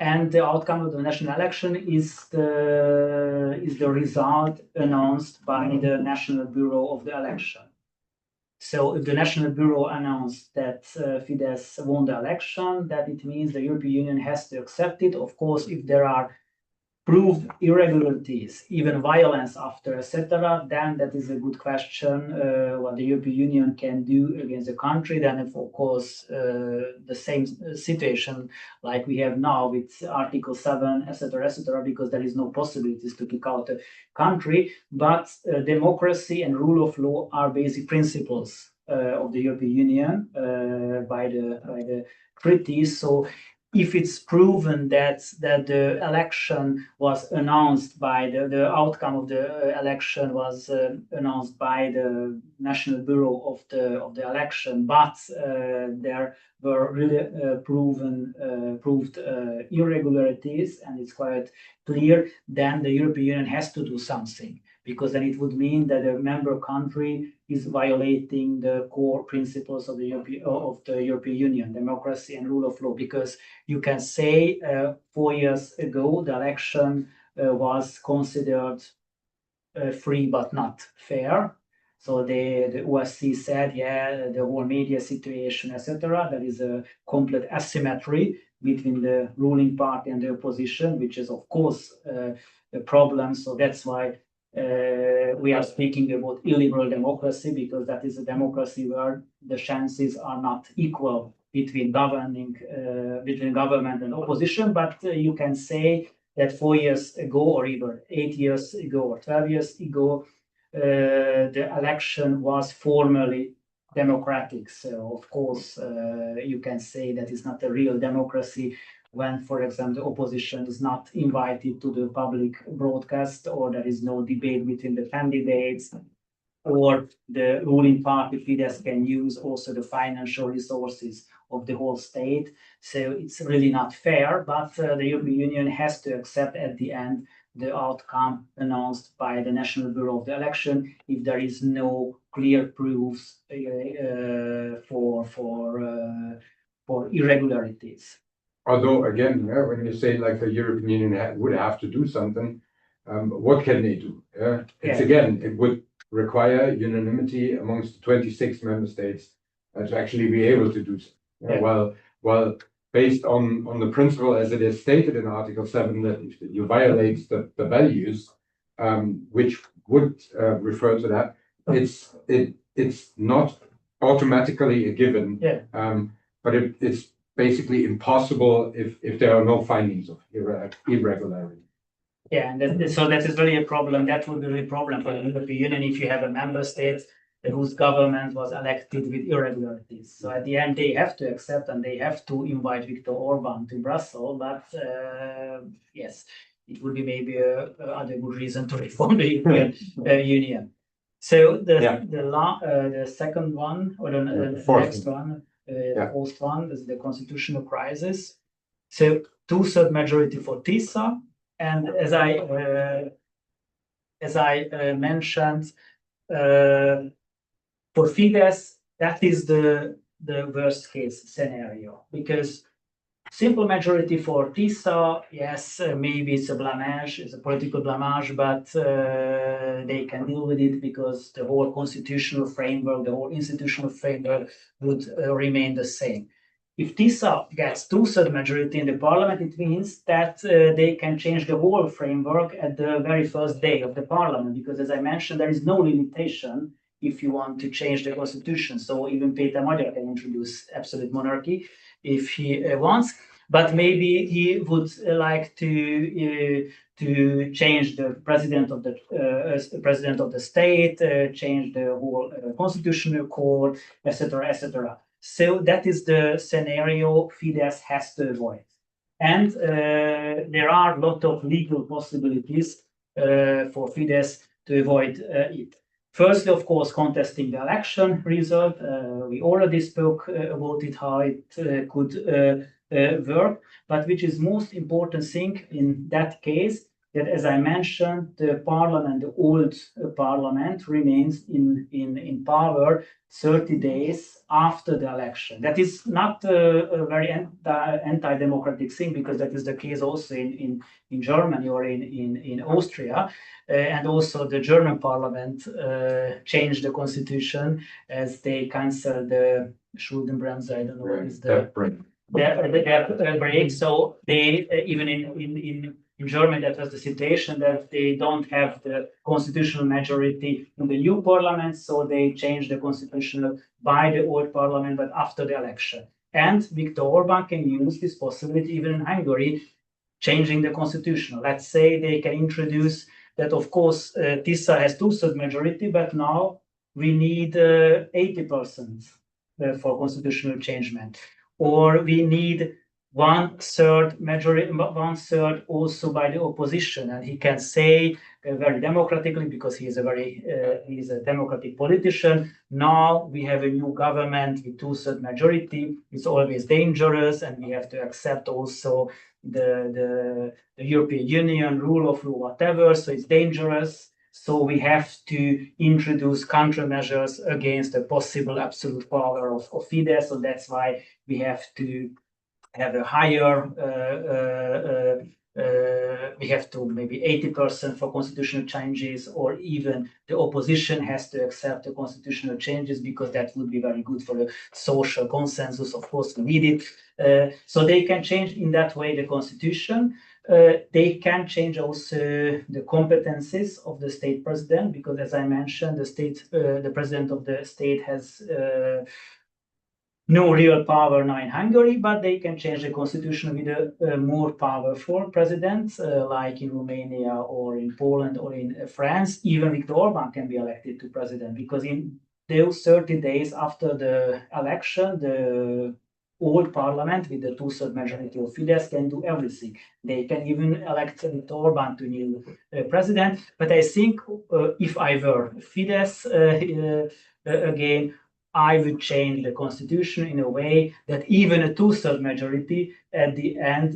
[SPEAKER 2] And the outcome of the national election is the result announced by the National Bureau of the election. So if the National Bureau announced that Fidesz won the election, that it means the European Union has to accept it. Of course, if there are proved irregularities, even violence after, etc., then that is a good question what the European Union can do against the country. Then, of course, the same situation like we have now with Article 7, etc., because there is no possibilities to kick out a country. But democracy and rule of law are basic principles of the European Union by the treaties. So if it's proven that the election was announced by the outcome of the election was announced by the National Bureau of the election, but there were really proved irregularities, and it's quite clear, then the European Union has to do something, because then it would mean that a member country is violating the core principles of the European Union, democracy and rule of law. Because you can say 4 years ago the election was considered free but not fair. So the OSCE said, yeah, the whole media situation, etc., there is a complete asymmetry between the ruling party and the opposition, which is of course a problem. So that's why we are speaking about illiberal democracy, because that is a democracy where the chances are not equal between government and opposition. But you can say that 4 years ago, or even 8 years ago, or 12 years ago, the election was formally democratic. So of course, you can say that it's not a real democracy when, for example, the opposition is not invited to the public broadcast, or there is no debate between the candidates, or the ruling party, Fidesz, can use also the financial resources of the whole state. So it's really not fair, but the European Union has to accept at the end the outcome announced by the National Bureau of the election if there is no clear proofs for irregularities.
[SPEAKER 1] Although, again, when you say like the European Union would have to do something, what can they do? Again, it would require unanimity amongst the 26 member states to actually be able to do so. Well, based on the principle as it is stated in Article 7, that if you violate the values, which would refer to that, it's not automatically a given, but it's basically impossible if there are no findings of irregularity.
[SPEAKER 2] Yeah, and so that is really a problem. That would be a problem for the European Union if you have a member state whose government was elected with irregularities. So at the end, they have to accept and they have to invite Viktor Orban to Brussels. But yes, it would be maybe other good reason to reform the European Union. So the second one, or the next one, the fourth one, is the constitutional crisis. So 2/3 majority for TISA, and as I mentioned, for Fidesz, that is the worst case scenario, because simple majority for TISA, yes, maybe it's a blamage, it's a political blamage, but they can deal with it because the whole constitutional framework, the whole institutional framework would remain the same. If TISA gets 2/3 majority in the parliament, it means that they can change the whole framework at the very first day of the parliament, because as I mentioned, there is no limitation if you want to change the constitution. So even Péter Magyar can introduce absolute monarchy if he wants, but maybe he would like to change the president of the state, change the whole constitutional code, etc., etc. So that is the scenario Fidesz has to avoid. And there are a lot of legal possibilities for Fidesz to avoid it. Firstly, of course, contesting the election result. We already spoke about it, how it could work. But which is most important thing in that case, that as I mentioned, the parliament, the old parliament remains in power 30 days after the election. That is not a very anti-democratic thing, because that is the case also in Germany or in Austria. And also the German parliament changed the constitution as they canceled the Schuldenbremse. I don't know what is the break. So they even in Germany, that was the situation that they don't have the constitutional majority in the new parliament, so they changed the constitutional by the old parliament, but after the election. And Viktor Orban can use this possibility even in Hungary, changing the constitution. Let's say they can introduce that, of course, TISA has two-thirds majority, but now we need 80% for constitutional changement. Or we need 1/3 majority, 1/3 also by the opposition, and he can say very democratically, because he is a democratic politician. Now we have a new government with 2/3 majority. It's always dangerous, and we have to accept also the European Union rule of law, whatever. So it's dangerous. So we have to introduce countermeasures against the possible absolute power of Fidesz. So that's why we have to have a higher, we have to maybe 80% for constitutional changes, or even the opposition has to accept the constitutional changes, because that would be very good for the social consensus. Of course, we need it. So they can change in that way the constitution. They can change also the competencies of the state president, because as I mentioned, the president of the state has no real power now in Hungary, but they can change the constitution with a more powerful president, like in Romania or in Poland or in France. Even Viktor Orban can be elected to president, because in those 30 days after the election, the old parliament with the 2/3 majority of Fidesz can do everything. They can even elect Viktor Orban to new president. But I think if I were Fidesz again, I would change the constitution in a way that even a 2/3 majority at the end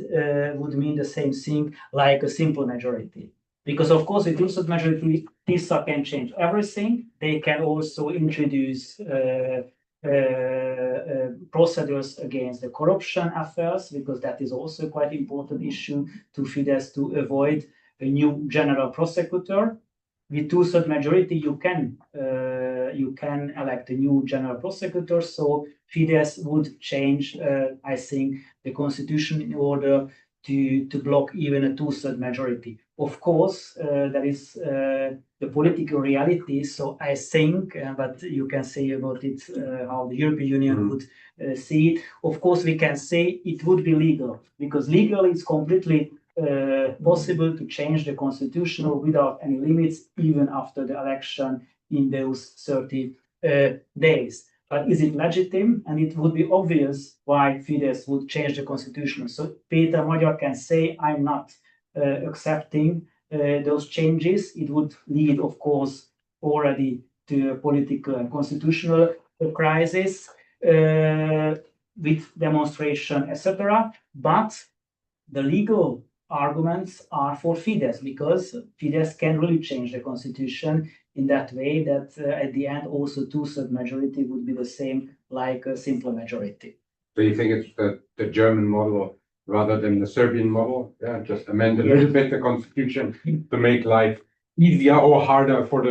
[SPEAKER 2] would mean the same thing like a simple majority. Because of course, with 2/3 majority, TISA can change everything. They can also introduce procedures against the corruption affairs, because that is also a quite important issue to Fidesz, to avoid a new general prosecutor. With 2/3 majority, you can elect a new general prosecutor. So Fidesz would change, I think, the constitution in order to block even a 2/3 majority. Of course, that is the political reality. So I think, but you can say about it how the European Union would see it. Of course, we can say it would be legal, because legally it's completely possible to change the constitution without any limits, even after the election in those 30 days. But is it legitimate? And it would be obvious why Fidesz would change the constitution. So Péter Magyar can say, I'm not accepting those changes. It would lead, of course, already to a political and constitutional crisis with demonstration, etc. But the legal arguments are for Fidesz, because Fidesz can really change the constitution in that way that at the end also 2/3 majority would be the same like a simple majority.
[SPEAKER 1] So you think it's the German model rather than the Serbian model? Yeah, just amend a little bit the constitution to make life easier or harder for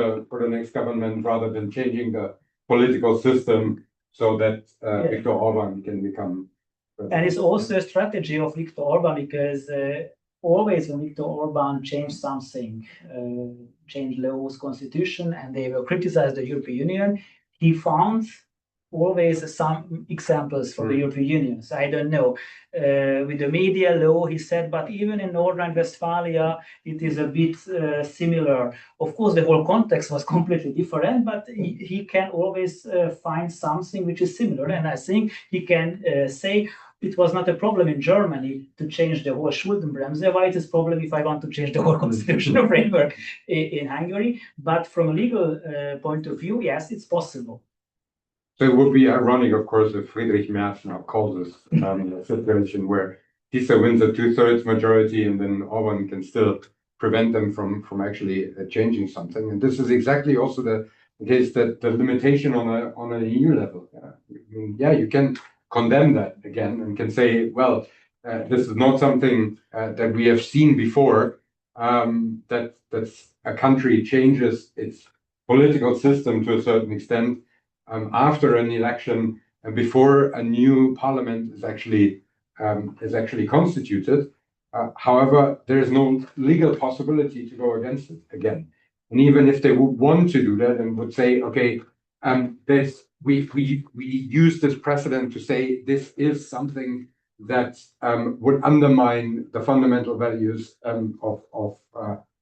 [SPEAKER 1] the next government, rather than changing the political system so that Viktor Orban can become president.
[SPEAKER 2] And it's also a strategy of Viktor Orban, because always when Viktor Orban changed something, changed laws, constitution, and they will criticize the European Union, he found always some examples from the European Union. So I don't know, with the media law, he said, but even in North Rhine-Westphalia, it is a bit similar. Of course, the whole context was completely different, but he can always find something which is similar. And I think he can say, it was not a problem in Germany to change the whole Schuldenbremse. Why it is problem if I want to change the whole constitutional framework in Hungary? But from a legal point of view, yes, it's possible.
[SPEAKER 1] So it would be ironic, of course, if Friedrich Merz now calls this a situation where Tisza wins a 2/3 majority and then Orban can still prevent them from actually changing something. And this is exactly also the case that the limitation on an EU level. I mean, yeah, you can condemn that again and can say, well, this is not something that we have seen before, that a country changes its political system to a certain extent after an election and before a new parliament is actually constituted. However, there is no legal possibility to go against it again. And even if they would want to do that and would say, okay, we use this precedent to say this is something that would undermine the fundamental values of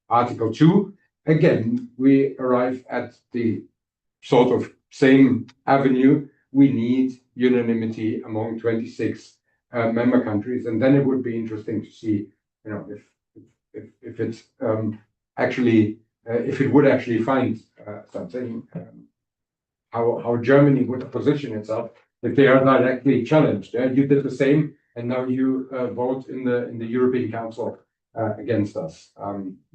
[SPEAKER 1] Article 2. Again, we arrive at the sort of same avenue. We need unanimity among 26 member countries, and then it would be interesting to see, you know, if it's actually if it would actually find something, how Germany would position itself if they are directly challenged. You did the same, and now you vote in the European Council against us.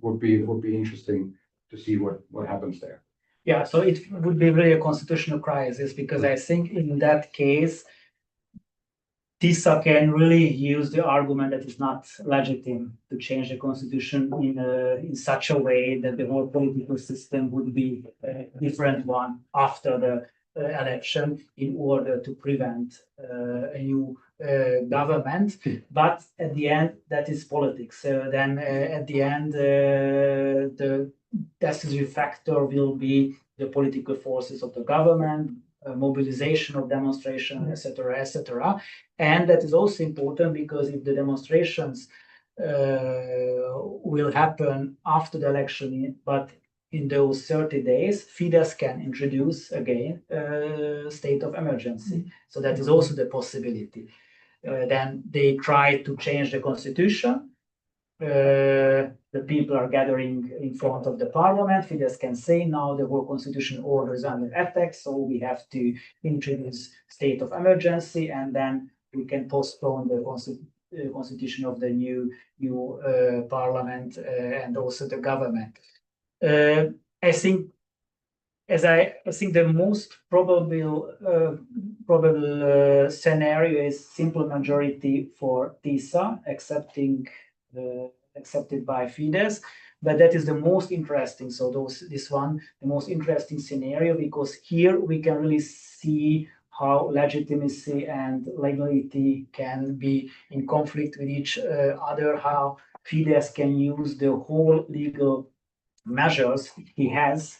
[SPEAKER 1] Would be interesting to see what happens there.
[SPEAKER 2] Yeah, so it would be really a constitutional crisis, because I think in that case, Tisza can really use the argument that it's not legitimate to change the constitution in such a way that the whole political system would be a different one after the election in order to prevent a new government. But at the end, that is politics. So then at the end, the decisive factor will be the political forces of the government, mobilization of demonstration, etc., etc. And that is also important because if the demonstrations will happen after the election, but in those 30 days, Fidesz can introduce again a state of emergency. So that is also the possibility. Then they try to change the constitution. The people are gathering in front of the parliament. Fidesz can say now the whole constitutional order is under attack, so we have to introduce state of emergency, and then we can postpone the constitution of the new parliament and also the government. I think the most probable scenario is simple majority for Tisza, accepted by Fidesz, but that is the most interesting. So the most interesting scenario, because here we can really see how legitimacy and legality can be in conflict with each other, how Fidesz can use the whole legal measures he has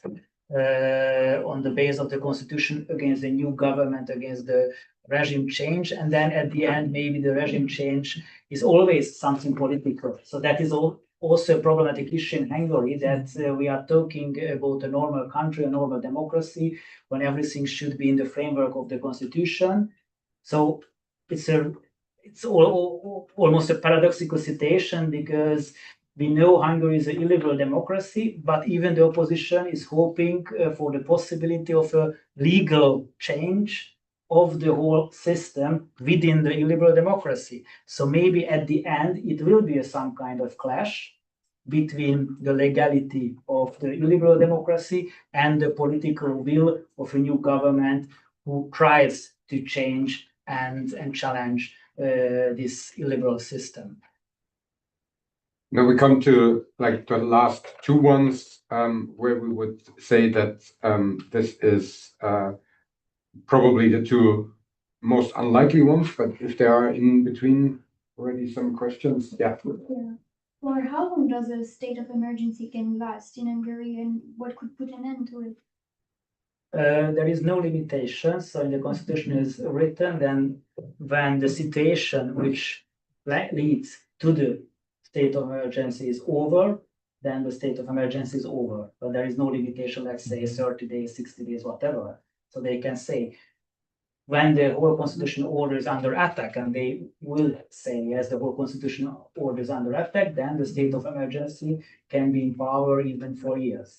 [SPEAKER 2] on the base of the constitution against the new government, against the regime change, and then at the end maybe the regime change is always something political. So that is also a problematic issue in Hungary, that we are talking about a normal country, a normal democracy, when everything should be in the framework of the constitution. So it's almost a paradoxical situation, because we know Hungary is an illiberal democracy, but even the opposition is hoping for the possibility of a legal change of the whole system within the illiberal democracy. So maybe at the end, it will be some kind of clash between the legality of the illiberal democracy and the political will of a new government who tries to change and challenge this illiberal system.
[SPEAKER 1] Now we come to like the last two ones, where we would say that this is probably the two most unlikely ones, but if there are in between already some questions, yeah.
[SPEAKER 3] For how long does a state of emergency can last in Hungary, and what could put an end to it?
[SPEAKER 2] There is no limitation. So in the constitution is written, then when the situation which leads to the state of emergency is over, then the state of emergency is over. But there is no limitation, let's say 30 days, 60 days, whatever. So they can say when the whole constitutional order is under attack, and they will say, yes, the whole constitutional order is under attack, then the state of emergency can be in power even for years.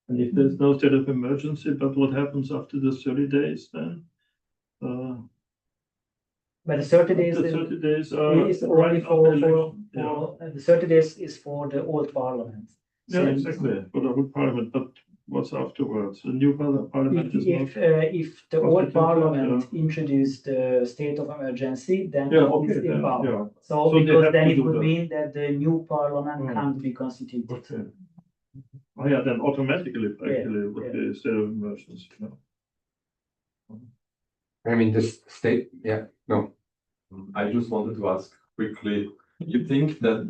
[SPEAKER 6] And if there's no state of emergency, but what happens after the 30 days then?
[SPEAKER 2] But the 30 days
[SPEAKER 6] The 30 days are
[SPEAKER 2] is only
[SPEAKER 6] right after
[SPEAKER 2] for
[SPEAKER 6] election. Yeah.
[SPEAKER 2] the 30 days is for the old parliament.
[SPEAKER 6] Yeah,
[SPEAKER 2] So
[SPEAKER 6] exactly, for the whole parliament, but what's afterwards? The new parliament is not.
[SPEAKER 2] if the old parliament introduced the state of emergency, then
[SPEAKER 6] Yeah,
[SPEAKER 2] it
[SPEAKER 6] okay,
[SPEAKER 2] is in
[SPEAKER 6] then,
[SPEAKER 2] power.
[SPEAKER 6] yeah.
[SPEAKER 2] So
[SPEAKER 6] So they
[SPEAKER 2] because
[SPEAKER 6] have
[SPEAKER 2] then
[SPEAKER 6] to
[SPEAKER 2] it
[SPEAKER 6] do
[SPEAKER 2] would
[SPEAKER 6] that.
[SPEAKER 2] mean that the new parliament
[SPEAKER 6] Mm.
[SPEAKER 2] can't be constituted.
[SPEAKER 6] Okay. Oh, yeah, then automatically, actually, would
[SPEAKER 2] yeah.
[SPEAKER 6] be state of emergency, no?
[SPEAKER 1] I mean, this state, yeah, no.
[SPEAKER 7] I just wanted to ask quickly, you think that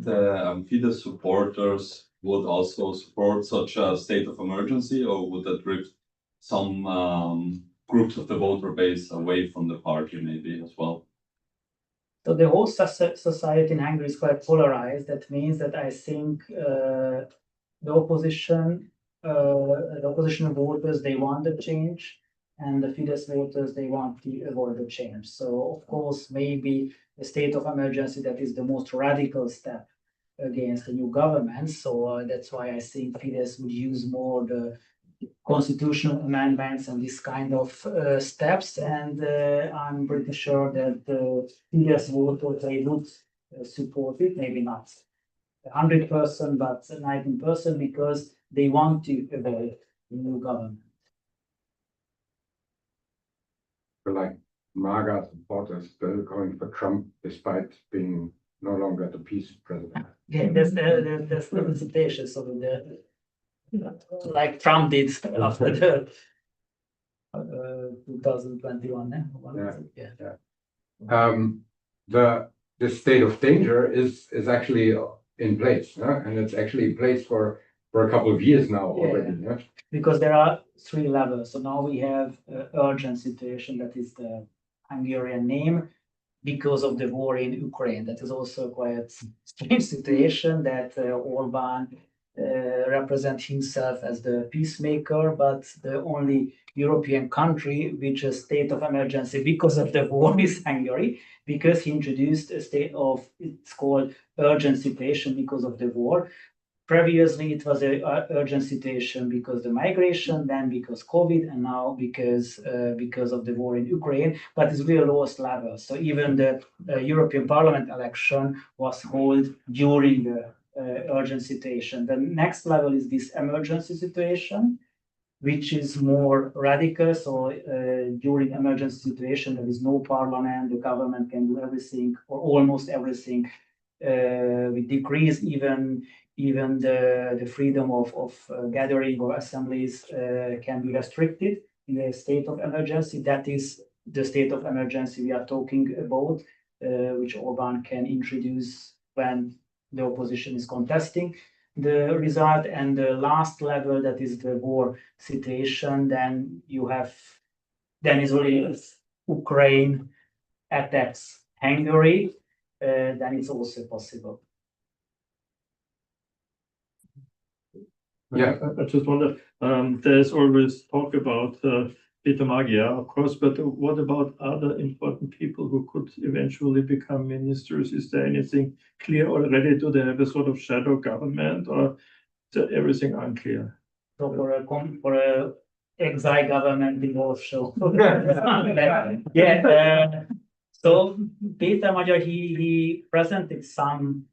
[SPEAKER 7] Fidesz supporters would also support such a state of emergency, or would that drift some groups of the voter base away from the party maybe as well?
[SPEAKER 2] So the whole society in Hungary is quite polarized. That means that I think the opposition voters, they want the change, and the Fidesz voters, they want to avoid the change. So of course, maybe a state of emergency, that is the most radical step against the new government. So that's why I think Fidesz would use more the constitutional amendments and this kind of steps. And I'm pretty sure that the Fidesz voters, they would support it, maybe not 100%, but 19%, because they want to avoid the new government.
[SPEAKER 1] Like MAGA supporters still going for Trump despite being no longer the peace president.
[SPEAKER 2] Yeah, that's the situation. So like Trump did after the 2021.
[SPEAKER 1] The state of danger is actually in place, and it's actually in place for a couple of years now already. Yeah?
[SPEAKER 2] Because there are 3 levels. So now we have urgent situation, that is the Hungarian name, because of the war in Ukraine. That is also quite strange situation that Orbán represents himself as the peacemaker, but the only European country which a state of emergency because of the war is Hungary, because he introduced a state of, it's called urgent situation because of the war. Previously, it was an urgent situation because the migration, then because COVID, and now because of the war in Ukraine. But it's really lowest level. So even the European Parliament election was held during the urgent situation. The next level is this emergency situation, which is more radical. So during emergency situation, there is no parliament, the government can do everything or almost everything. We decrease even the freedom of gathering or assemblies can be restricted in a state of emergency. That is the state of emergency we are talking about, which Orbán can introduce when the opposition is contesting the result. And the last level, that is the war situation, then is really Ukraine attacks Hungary, then it's also possible.
[SPEAKER 1] Yeah.
[SPEAKER 6] I just wonder, there's always talk about Peter Magyar, of course, but what about other important people who could eventually become ministers? Is there anything clear already? Do they have a sort of shadow government, or is everything unclear?
[SPEAKER 2] So for a exile government involved show. So Peter Magyar, he presented some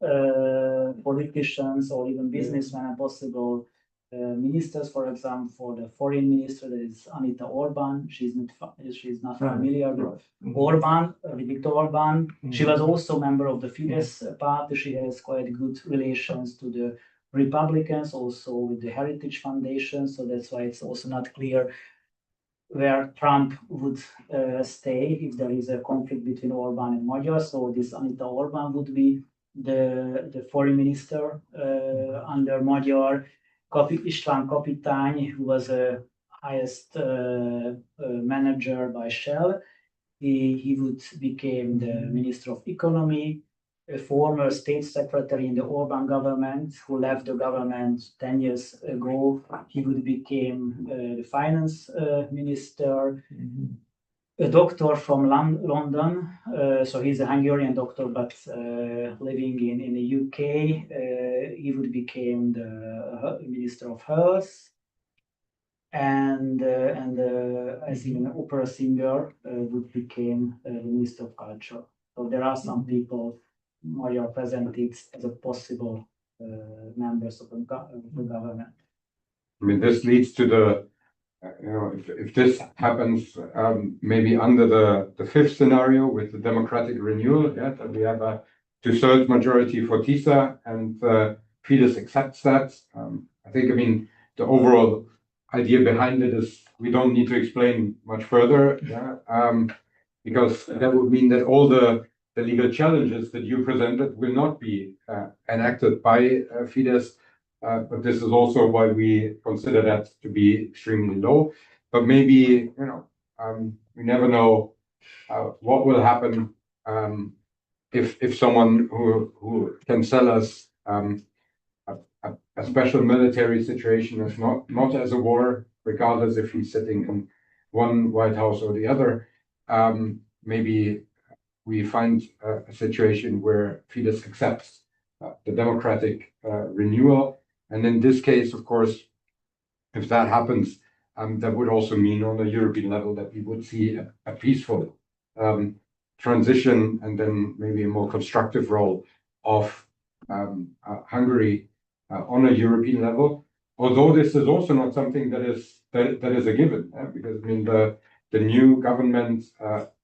[SPEAKER 2] politicians or even businessmen and possible ministers. For example, for the foreign minister, that is Anita Orbán. She's not familiar with Orbán, with Viktor Orbán. She was also a member of the Fidesz party. She has quite good relations to the Republicans, also with the Heritage Foundation. So that's why it's also not clear where Trump would stay if there is a conflict between Orbán and Magyar. So this Anita Orbán would be the foreign minister under Magyar. István Kapitány, who was a highest manager by Shell, he would become the Minister of Economy. A former state secretary in the Orbán government who left the government 10 years ago, he would become the finance minister. a doctor from London. So he's a Hungarian doctor, but living in the UK. He would become the Minister of Health. And I think an opera singer would become the Minister of Culture. So there are some people Magyar presented as a possible members of the government.
[SPEAKER 1] I mean, this leads to the, if this happens, maybe under the fifth scenario with the democratic renewal, that we have a two-thirds majority for TISA and Fidesz accepts that. I think, I mean, the overall idea behind it is we don't need to explain much further, because that would mean that all the legal challenges that you presented will not be enacted by Fidesz. But this is also why we consider that to be extremely low. But maybe, we never know what will happen if someone who can sell us a special military situation is not as a war, regardless if he's sitting in one White House or the other. Maybe we find a situation where Fidesz accepts the democratic renewal. And in this case, of course, if that happens, that would also mean on a European level that we would see a peaceful transition and then maybe a more constructive role of Hungary on a European level. Although this is also not something that is a given, because I mean the new government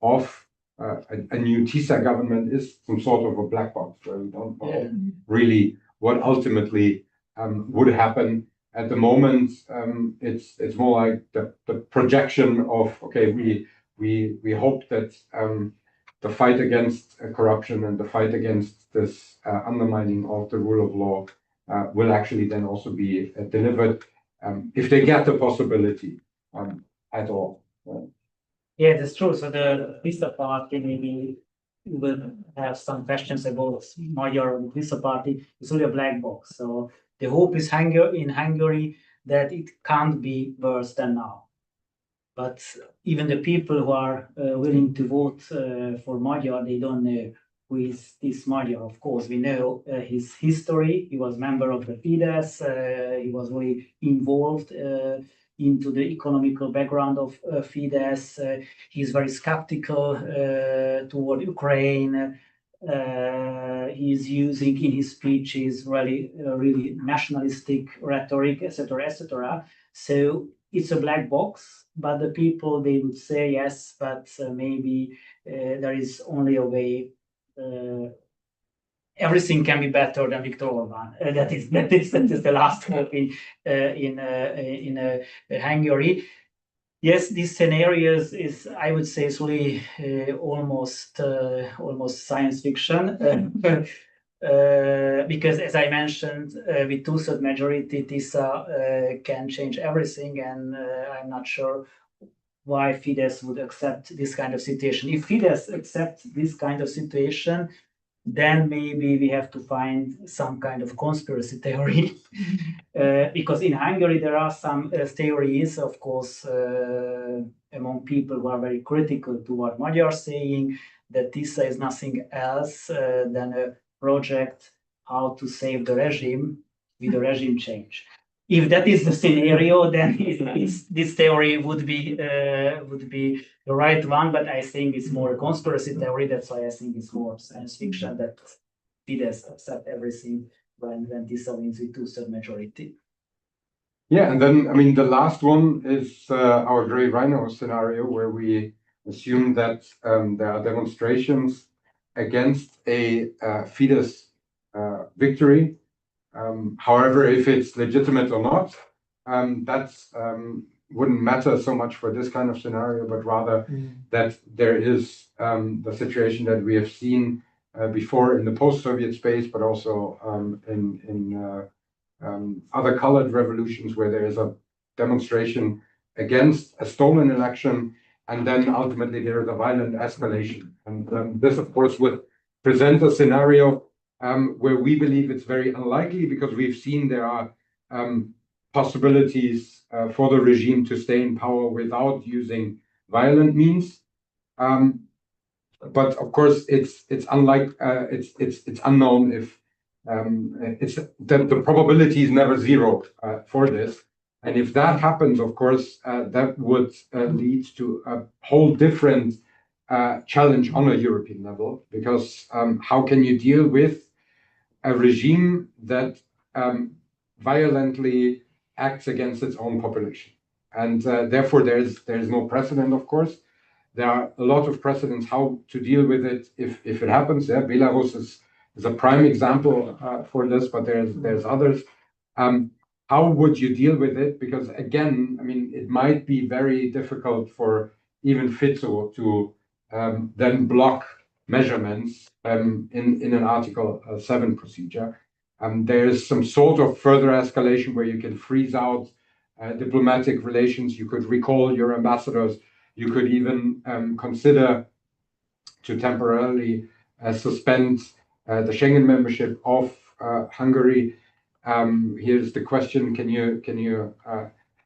[SPEAKER 1] of a new TISA government is some sort of a black box where we don't know really what ultimately would happen. At the moment, it's more like the projection of, okay, we hope that the fight against corruption and the fight against this undermining of the rule of law will actually then also be delivered if they get the possibility at all.
[SPEAKER 2] Yeah, that's true. So the TISA party maybe will have some questions about Magyar TISA party. It's only a black box. So the hope is in Hungary that it can't be worse than now. But even the people who are willing to vote for Magyar, they don't know who is this Magyar. Of course, we know his history. He was member of the Fidesz. He was very involved into the economical background of Fidesz. He's very skeptical toward Ukraine. He's using in his speeches really nationalistic rhetoric, etc., etc. So it's a black box, but the people, they would say yes, but maybe there is only a way. Everything can be better than Viktor Orbán. That is the last hope in Hungary. Yes, this scenario is I would say, it's really almost science fiction. Because as I mentioned, with two-thirds majority, TISA can change everything, and I'm not sure why Fidesz would accept this kind of situation. If Fidesz accepts this kind of situation, then maybe we have to find some kind of conspiracy theory. Because in Hungary there are some theories, of course, among people who are very critical to what Magyar is saying, that TISA is nothing else than a project how to save the regime with a regime change. If that is the scenario, then this theory would be the right one. But I think it's more a conspiracy theory. That's why I think it's more science fiction that Fidesz accept everything when TISA wins with two-thirds majority.
[SPEAKER 1] Yeah, and then I mean the last one is our Grey Rhino scenario, where we assume that there are demonstrations against a Fidesz victory. However, if it's legitimate or not, that wouldn't matter so much for this kind of scenario, but rather that there is the situation that we have seen before in the post-Soviet space, but also in other colored revolutions where there is a demonstration against a stolen election, and then ultimately there is a violent escalation. And this, of course, would present a scenario where we believe it's very unlikely, because we've seen there are possibilities for the regime to stay in power without using violent means. But of course, it's unknown if the probability is never zero for this. And if that happens, of course, that would lead to a whole different challenge on a European level, because how can you deal with a regime that violently acts against its own population? And therefore, there's no precedent, of course. There are a lot of precedents how to deal with it if it happens. Yeah, Belarus is a prime example for this, but there's others. How would you deal with it? Because again, I mean, it might be very difficult for even Fico to then block measurements in an Article 7 procedure. There's some sort of further escalation where you can freeze out diplomatic relations. You could recall your ambassadors. You could even consider to temporarily suspend the Schengen membership of Hungary. Here's the question: Can you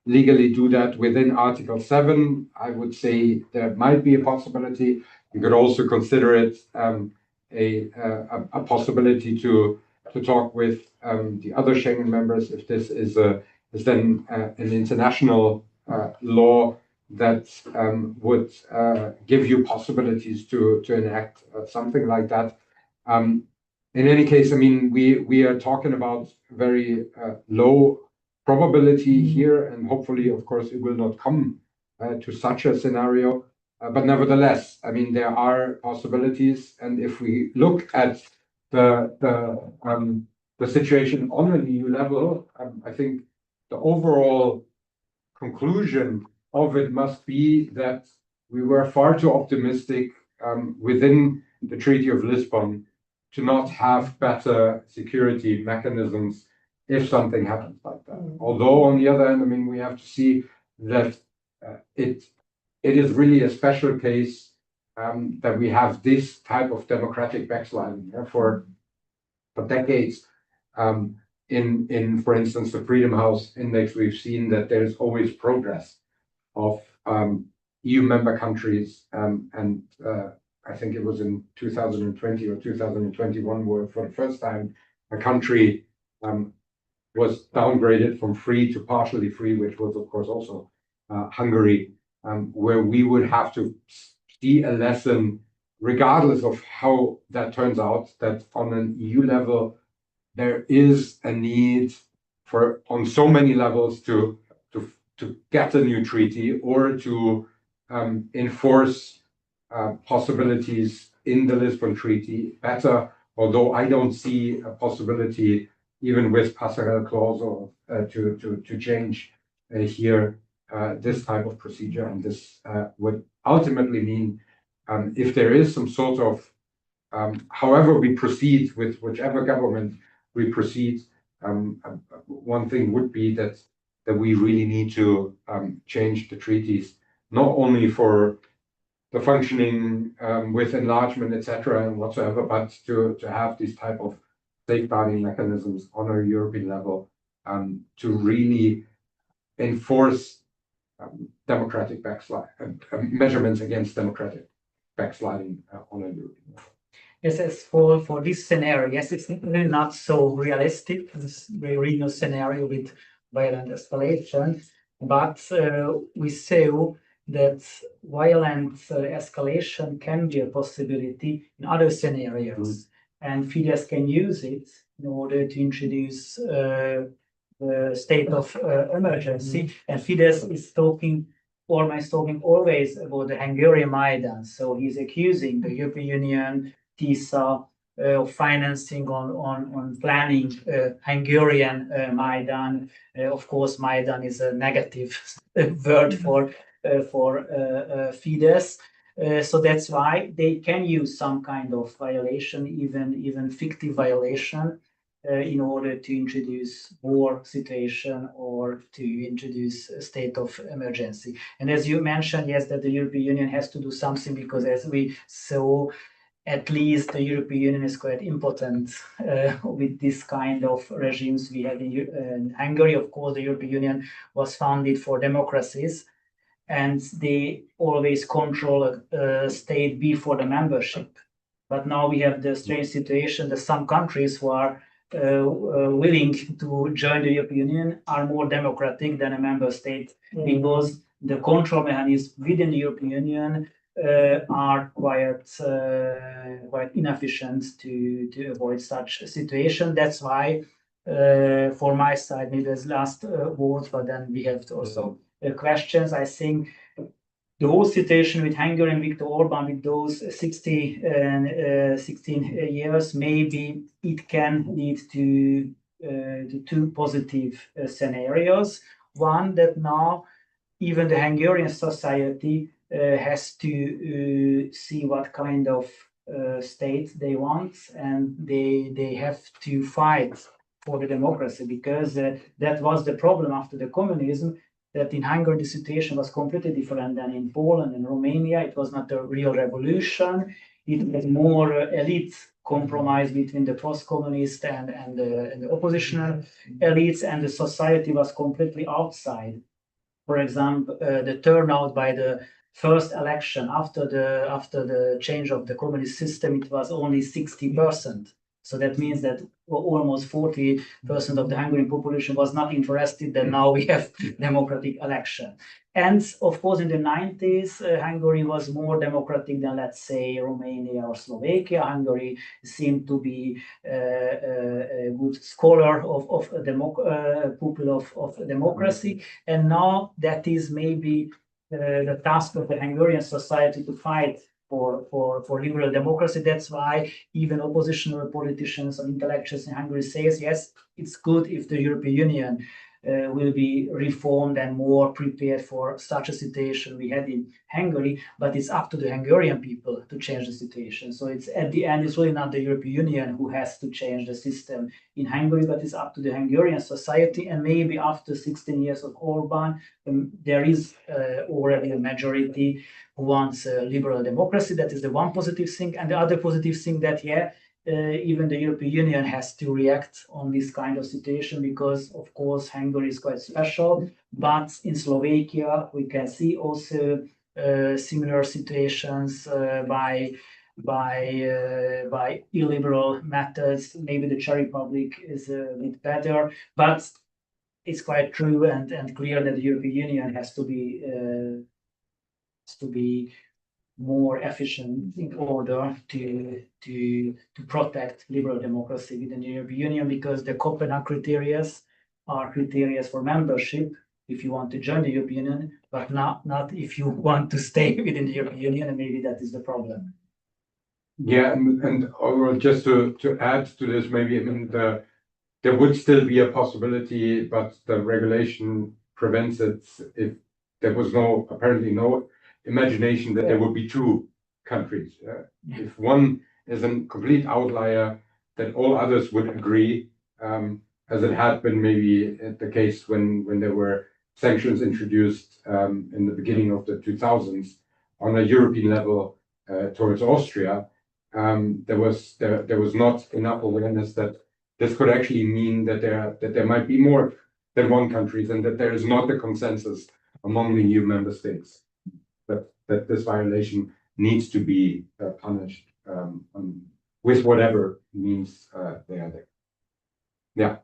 [SPEAKER 1] legally do that within Article 7? I would say there might be a possibility. You could also consider it a possibility to talk with the other Schengen members if this is then an international law that would give you possibilities to enact something like that. In any case, I mean, we are talking about very low probability here, and hopefully, of course, it will not come to such a scenario. But nevertheless, I mean, there are possibilities, and if we look at the situation on an EU level, I think the overall conclusion of it must be that we were far too optimistic within the Treaty of Lisbon to not have better security mechanisms if something happens like that. Although, on the other hand, I mean, we have to see that it is really a special case that we have this type of democratic backsliding for decades. In, for instance, the Freedom House Index, we've seen that there's always progress of EU member countries, and I think it was in 2020 or 2021 where for the first time a country was downgraded from free to partially free, which was of course also Hungary, where we would have to see a lesson, regardless of how that turns out, that on an EU level there is a need for, on so many levels, to get a new treaty or to enforce possibilities in the Lisbon Treaty better, although I don't see a possibility even with passerelle clause or to change here this type of procedure. And this would ultimately mean if there is some sort of however we proceed with whichever government we proceed, one thing would be that we really need to change the treaties, not only for the functioning with enlargement, etc., and whatsoever, but to have these type of safeguarding mechanisms on a European level to really enforce democratic backslide measurements against democratic backsliding on a European level.
[SPEAKER 2] Yes, as for this scenario, yes, it's really not so realistic, this Reno scenario with violent escalation, but we saw that violent escalation can be a possibility in other scenarios, and Fidesz can use it in order to introduce the state of emergency. And Fidesz is talking always about the Hungarian Maidan, so he's accusing the European Union, TISA, of financing on planning Hungarian Maidan. Of course, Maidan is a negative word for Fidesz. So that's why they can use some kind of violation, even fictive violation, in order to introduce war situation or to introduce a state of emergency. And as you mentioned, yes, that the European Union has to do something, because as we saw, at least the European Union is quite impotent with this kind of regimes we had in Hungary. Of course, the European Union was founded for democracies, and they always control a state before the membership. But now we have the strange situation that some countries who are willing to join the European Union are more democratic than a member state, because the control mechanisms within the European Union are quite inefficient to avoid such a situation. That's why, for my side, maybe as last words, but then we have also questions. I think the whole situation with Hungary and Viktor Orban, with those 16 years, maybe it can lead to two positive scenarios. One, that now even the Hungarian society has to see what kind of state they want, and they have to fight for the democracy, because that was the problem after the communism, that in Hungary the situation was completely different than in Poland and Romania. It was not a real revolution. It was more elite compromise between the post-communist and the oppositional elites, and the society was completely outside. For example, the turnout by the first election after the change of the communist system, it was only 60%. So that means that almost 40% of the Hungarian population was not interested that now we have democratic election. And of course, in the 90s, Hungary was more democratic than, let's say, Romania or Slovakia. Hungary seemed to be a good scholar of pupil of democracy. And now that is maybe the task of the Hungarian society to fight for liberal democracy. That's why even oppositional politicians and intellectuals in Hungary says, yes, it's good if the European Union will be reformed and more prepared for such a situation we had in Hungary, but it's up to the Hungarian people to change the situation. So it's at the end, it's really not the European Union who has to change the system in Hungary, but it's up to the Hungarian society. And maybe after 16 years of Orban, there is already a majority who wants liberal democracy. That is the one positive thing. And the other positive thing that, even the European Union has to react on this kind of situation, because of course Hungary is quite special, but in Slovakia we can see also similar situations by illiberal methods. Maybe the Czech Republic is a bit better, but it's quite true and clear that the European Union has to be more efficient in order to protect liberal democracy within the European Union, because the Copenhagen criteria are criteria for membership if you want to join the European Union, but not if you want to stay within the European Union, and maybe that is the problem.
[SPEAKER 1] Yeah, and overall, just to add to this, maybe, I mean, there would still be a possibility, but the regulation prevents it if there was apparently no imagination that there would be two countries. If one is a complete outlier, then all others would agree, as it had been maybe the case when there were sanctions introduced in the beginning of the 2000s on a European level towards Austria. There was not enough awareness that this could actually mean that there might be more than one country, and that there is not a consensus among the EU member states that this violation needs to be punished with whatever means they are there. Yeah.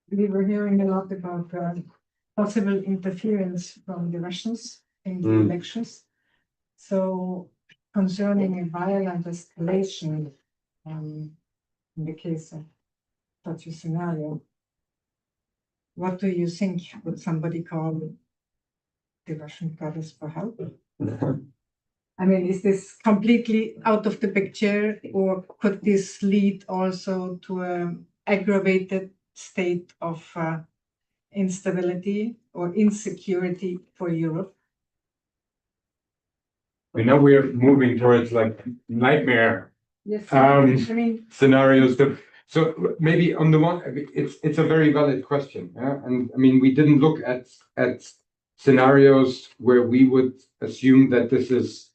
[SPEAKER 8] We were hearing a lot about possible interference from the Russians in the elections. So concerning a violent escalation in the case of such a scenario, what do you think? Would somebody call the Russian brothers for help? I mean, is this completely out of the picture, or could this lead also to an aggravated state of instability or insecurity for Europe?
[SPEAKER 1] We know we're moving towards like nightmare scenarios. So maybe on the one, it's a very valid question, and I mean, we didn't look at scenarios where we would assume that this is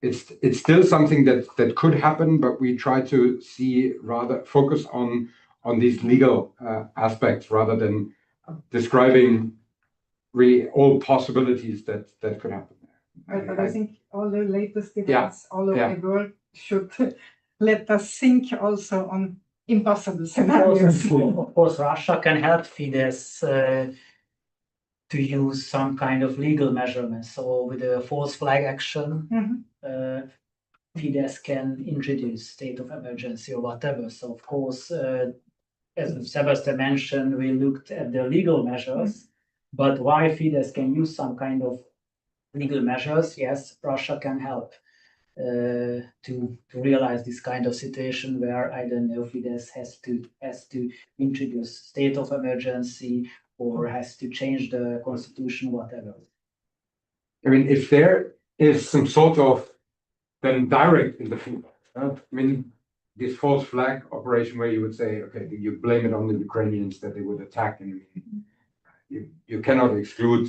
[SPEAKER 1] it's still something that could happen, but we try to focus on these legal aspects rather than describing really all possibilities that could happen.
[SPEAKER 8] Right, but I think all the latest
[SPEAKER 1] Yeah,
[SPEAKER 8] events all over
[SPEAKER 1] yeah.
[SPEAKER 8] the world should let us think also on impossible scenarios.
[SPEAKER 2] Of course, Russia can help Fidesz to use some kind of legal measurements. So with the false flag action,
[SPEAKER 8] Mhm.
[SPEAKER 2] Fidesz can introduce state of emergency or whatever. So of course, as Sebastian mentioned, we looked at the legal measures, but why Fidesz can use some kind of legal measures? Yes, Russia can help to realize this kind of situation where I don't know, Fidesz has to introduce state of emergency or has to change the constitution, whatever.
[SPEAKER 1] I mean, if there is some sort of then direct interference, I mean, this false flag operation where you would say, okay, you blame it on the Ukrainians that they would attack, and you cannot exclude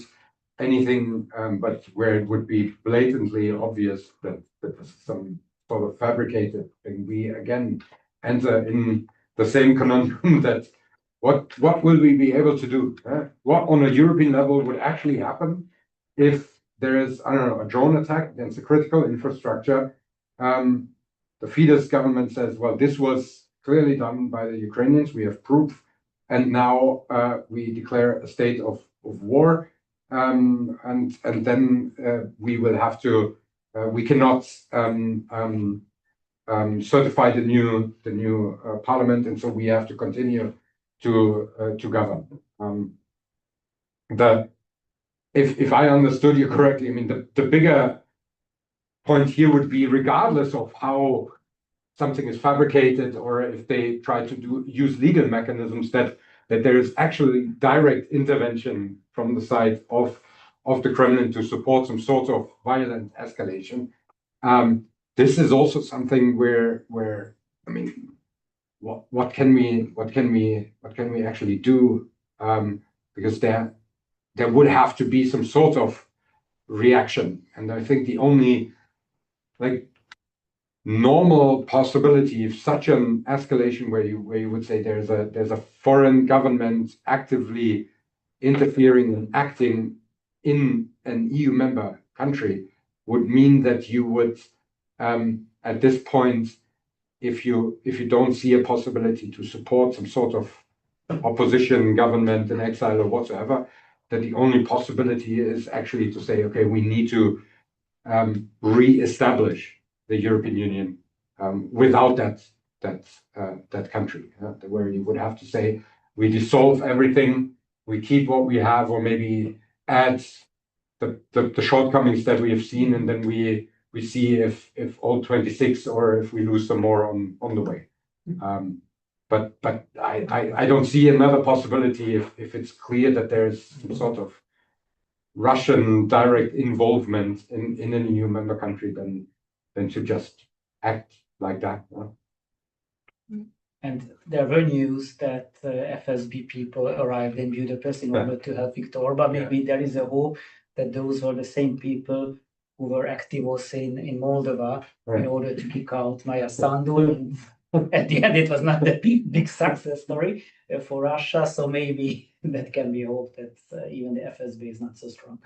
[SPEAKER 1] anything, but where it would be blatantly obvious that this is some sort of fabricated thing, we again enter in the same conundrum that what will we be able to do? What on a European level would actually happen if there is, I don't know, a drone attack against a critical infrastructure? The Fidesz government says, well, this was clearly done by the Ukrainians. We have proof. And now we declare a state of war. And then we will have to, we cannot certify the new parliament. And so we have to continue to govern. If I understood you correctly, I mean, the bigger point here would be, regardless of how something is fabricated or if they try to use legal mechanisms, that there is actually direct intervention from the side of the Kremlin to support some sort of violent escalation. This is also something where I mean, what can we actually do? Because there would have to be some sort of reaction, and I think the only normal possibility of such an escalation where you would say there's a foreign government actively interfering and acting in an EU member country would mean that you would at this point, if you don't see a possibility to support some sort of opposition government in exile or whatsoever, that the only possibility is actually to say, okay, we need to re-establish the European Union without that country, where you would have to say, we dissolve everything, we keep what we have, or maybe add the shortcomings that we have seen, and then we see if all 26 or if we lose some more on the way. But I don't see another possibility if it's clear that there's some sort of Russian direct involvement in an EU member country than to just act like that.
[SPEAKER 2] And there were news that FSB people arrived in Budapest in order to help Viktor Orban. Maybe there is a hope that those were the same people who were active also in Moldova in order to kick out Maia Sandu. At the end, it was not a big success story for Russia. So maybe that can be hoped that even the FSB is not so strong.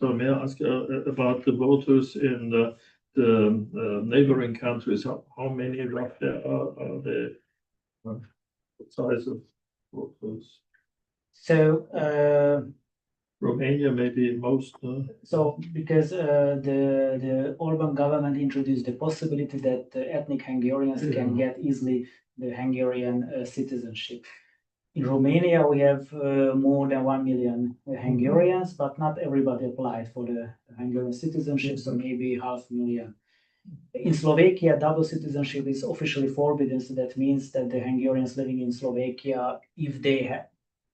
[SPEAKER 6] So may I ask about the voters in the neighboring countries? How many roughly are the size of voters?
[SPEAKER 2] So
[SPEAKER 6] Romania maybe most.
[SPEAKER 2] So because the Orban government introduced the possibility that ethnic Hungarians can get easily the Hungarian citizenship. In Romania, we have more than 1 million Hungarians, but not everybody applied for the Hungarian citizenship, so maybe 500,000. In Slovakia, double citizenship is officially forbidden, so that means that the Hungarians living in Slovakia, if they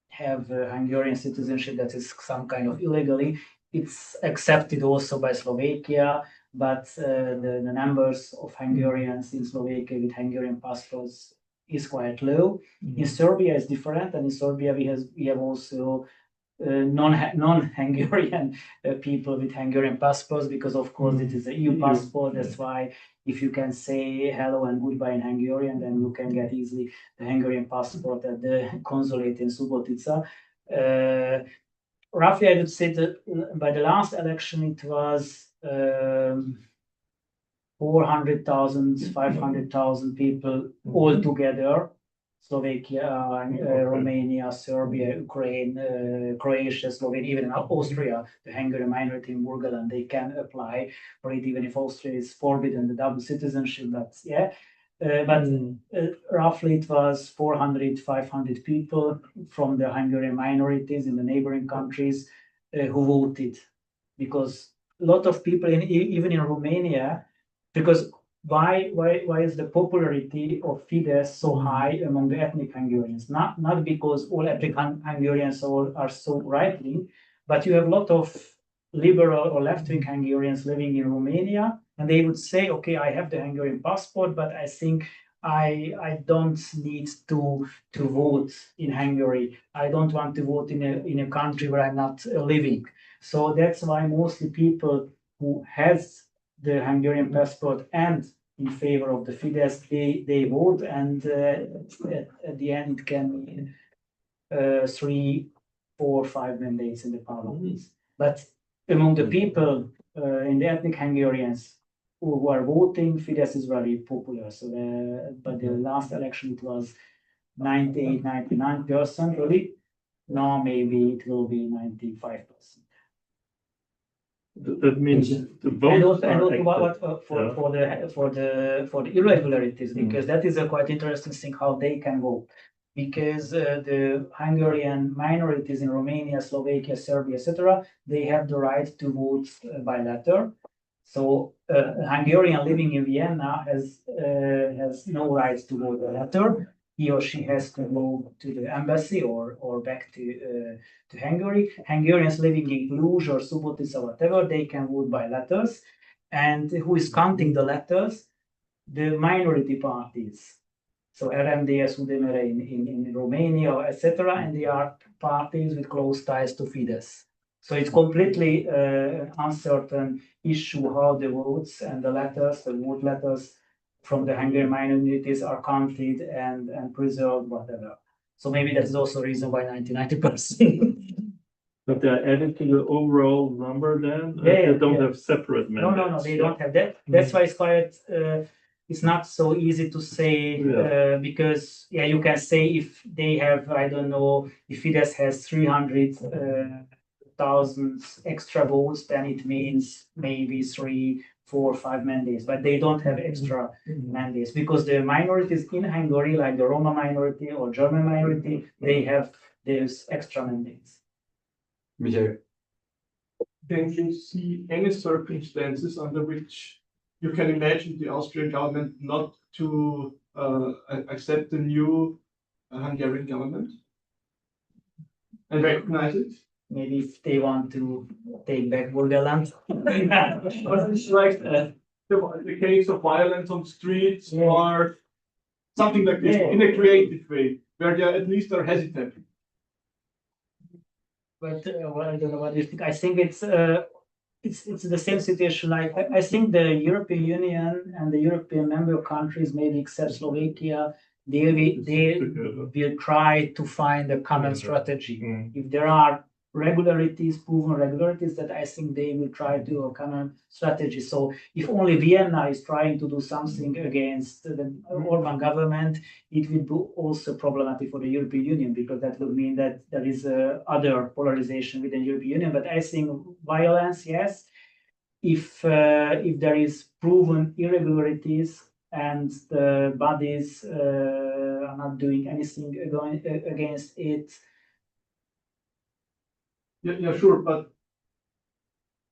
[SPEAKER 2] have Hungarian citizenship that is some kind of illegally, it's accepted also by Slovakia, but the numbers of Hungarians in Slovakia with Hungarian passports is quite low. In Serbia, it's different, and in Serbia we have also non-Hungarian people with Hungarian passports, because of course it is an EU passport. That's why if you can say hello and goodbye in Hungarian, then you can get easily the Hungarian passport at the consulate in Subotica. Roughly, I would say that by the last election, it was 400,000, 500,000 people altogether. Slovakia, Romania, Serbia, Ukraine, Croatia, Slovenia, even Austria, the Hungarian minority in Burgenland, they can apply for it, even if Austria is forbidden the double citizenship. That's roughly it was 400, 500 people from the Hungarian minorities in the neighboring countries who voted, because a lot of people even in Romania, because why is the popularity of Fidesz so high among the ethnic Hungarians? Not because all ethnic Hungarians are so right-wing, but you have a lot of liberal or left-wing Hungarians living in Romania, and they would say, okay, I have the Hungarian passport, but I think I don't need to vote in Hungary. I don't want to vote in a country where I'm not living. So that's why mostly people who has the Hungarian passport and in favor of the Fidesz, they vote, and at the end it can mean 3, 4, 5 mandates in the parliament. But among the people in the ethnic Hungarians who are voting, Fidesz is very popular. So, but the last election it was 98, 99% really. Now maybe it will be 95%.
[SPEAKER 6] That means the vote.
[SPEAKER 2] And also for the irregularities, because that is a quite interesting thing how they can vote, because the Hungarian minorities in Romania, Slovakia, Serbia, etc., they have the right to vote by letter. So a Hungarian living in Vienna has no right to vote by letter. He or she has to go to the embassy or back to Hungary. Hungarians living in Cluj or Subotica, whatever, they can vote by letters. And who is counting the letters? The minority parties. So RMDS, UDMR in Romania, etc. And they are parties with close ties to Fidesz. So it's completely uncertain issue how the votes and the letters, the vote letters from the Hungarian minorities are counted and preserved, whatever. So maybe that's also a reason why 90%.
[SPEAKER 6] But they are added to the overall number then?
[SPEAKER 2] Yeah,
[SPEAKER 6] they don't have separate mandates?
[SPEAKER 2] No, they don't have that. That's why it's quite, it's not so easy to say, because, you can say if they have, I don't know, if Fidesz has 300,000 extra votes, then it means maybe 3, 4, 5 mandates, but they don't have extra mandates, because the minorities in Hungary, like the Roma minority or German minority, they have those extra mandates.
[SPEAKER 1] Michael.
[SPEAKER 5] Can you see any circumstances under which you can imagine the Austrian government not to accept the new Hungarian government and recognize it?
[SPEAKER 2] Maybe if they want to take back Burgenland.
[SPEAKER 5] It's like the case of violence on streets or something like this in a creative way, where they at least are hesitant.
[SPEAKER 2] But I don't know what you think. I think it's the same situation. Like I think the European Union and the European member countries, maybe except Slovakia, they will try to find a common strategy. If there are proven regularities, that I think they will try to do a common strategy. So if only Vienna is trying to do something against the Orban government, it will be also problematic for the European Union, because that would mean that there is other polarization within the European Union. But I think violence, yes. If there is proven irregularities and the bodies are not doing anything against it.
[SPEAKER 5] Yeah, sure, but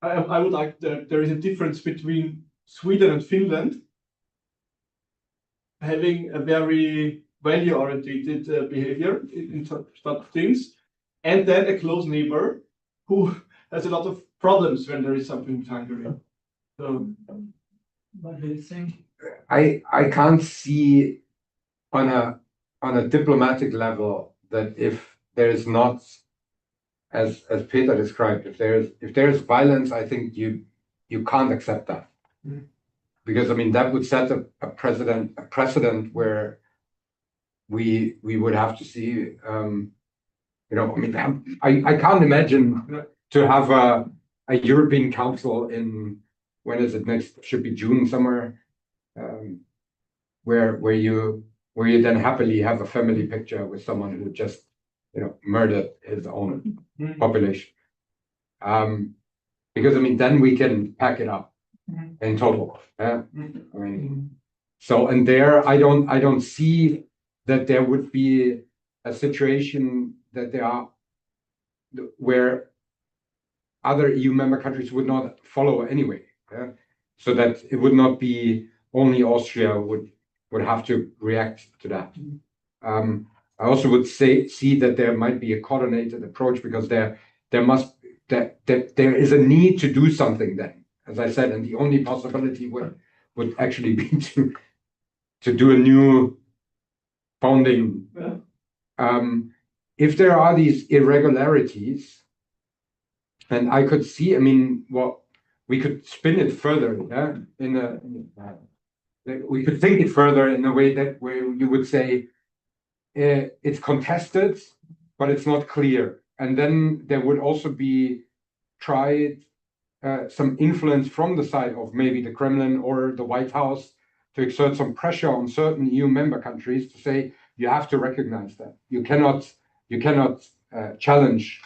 [SPEAKER 5] I would like there is a difference between Sweden and Finland having a very value-oriented behavior in such things, and then a close neighbor who has a lot of problems when there is something with Hungary. So, what do you think?
[SPEAKER 1] I can't see on a diplomatic level that if there is not as Peter described, if there's violence, I think you can't accept that. Because I mean that would set a precedent where we would have to see I mean I can't imagine to have a European Council in, when is it next, should be June somewhere, where you then happily have a family picture with someone who just murdered his own population. Because I mean then we can pack it up in total. I mean, so, and there I don't see that there would be a situation that there are where other EU member countries would not follow anyway. So that it would not be only Austria would have to react to that. I also would see that there might be a coordinated approach, because there is a need to do something then, as I said, and the only possibility would actually be to do a new founding. If there are these irregularities, and I could see, I mean, well, we could spin it further, we could think it further in a way that where you would say it's contested, but it's not clear, and then there would also be tried some influence from the side of maybe the Kremlin or the White House to exert some pressure on certain EU member countries to say you have to recognize that you cannot challenge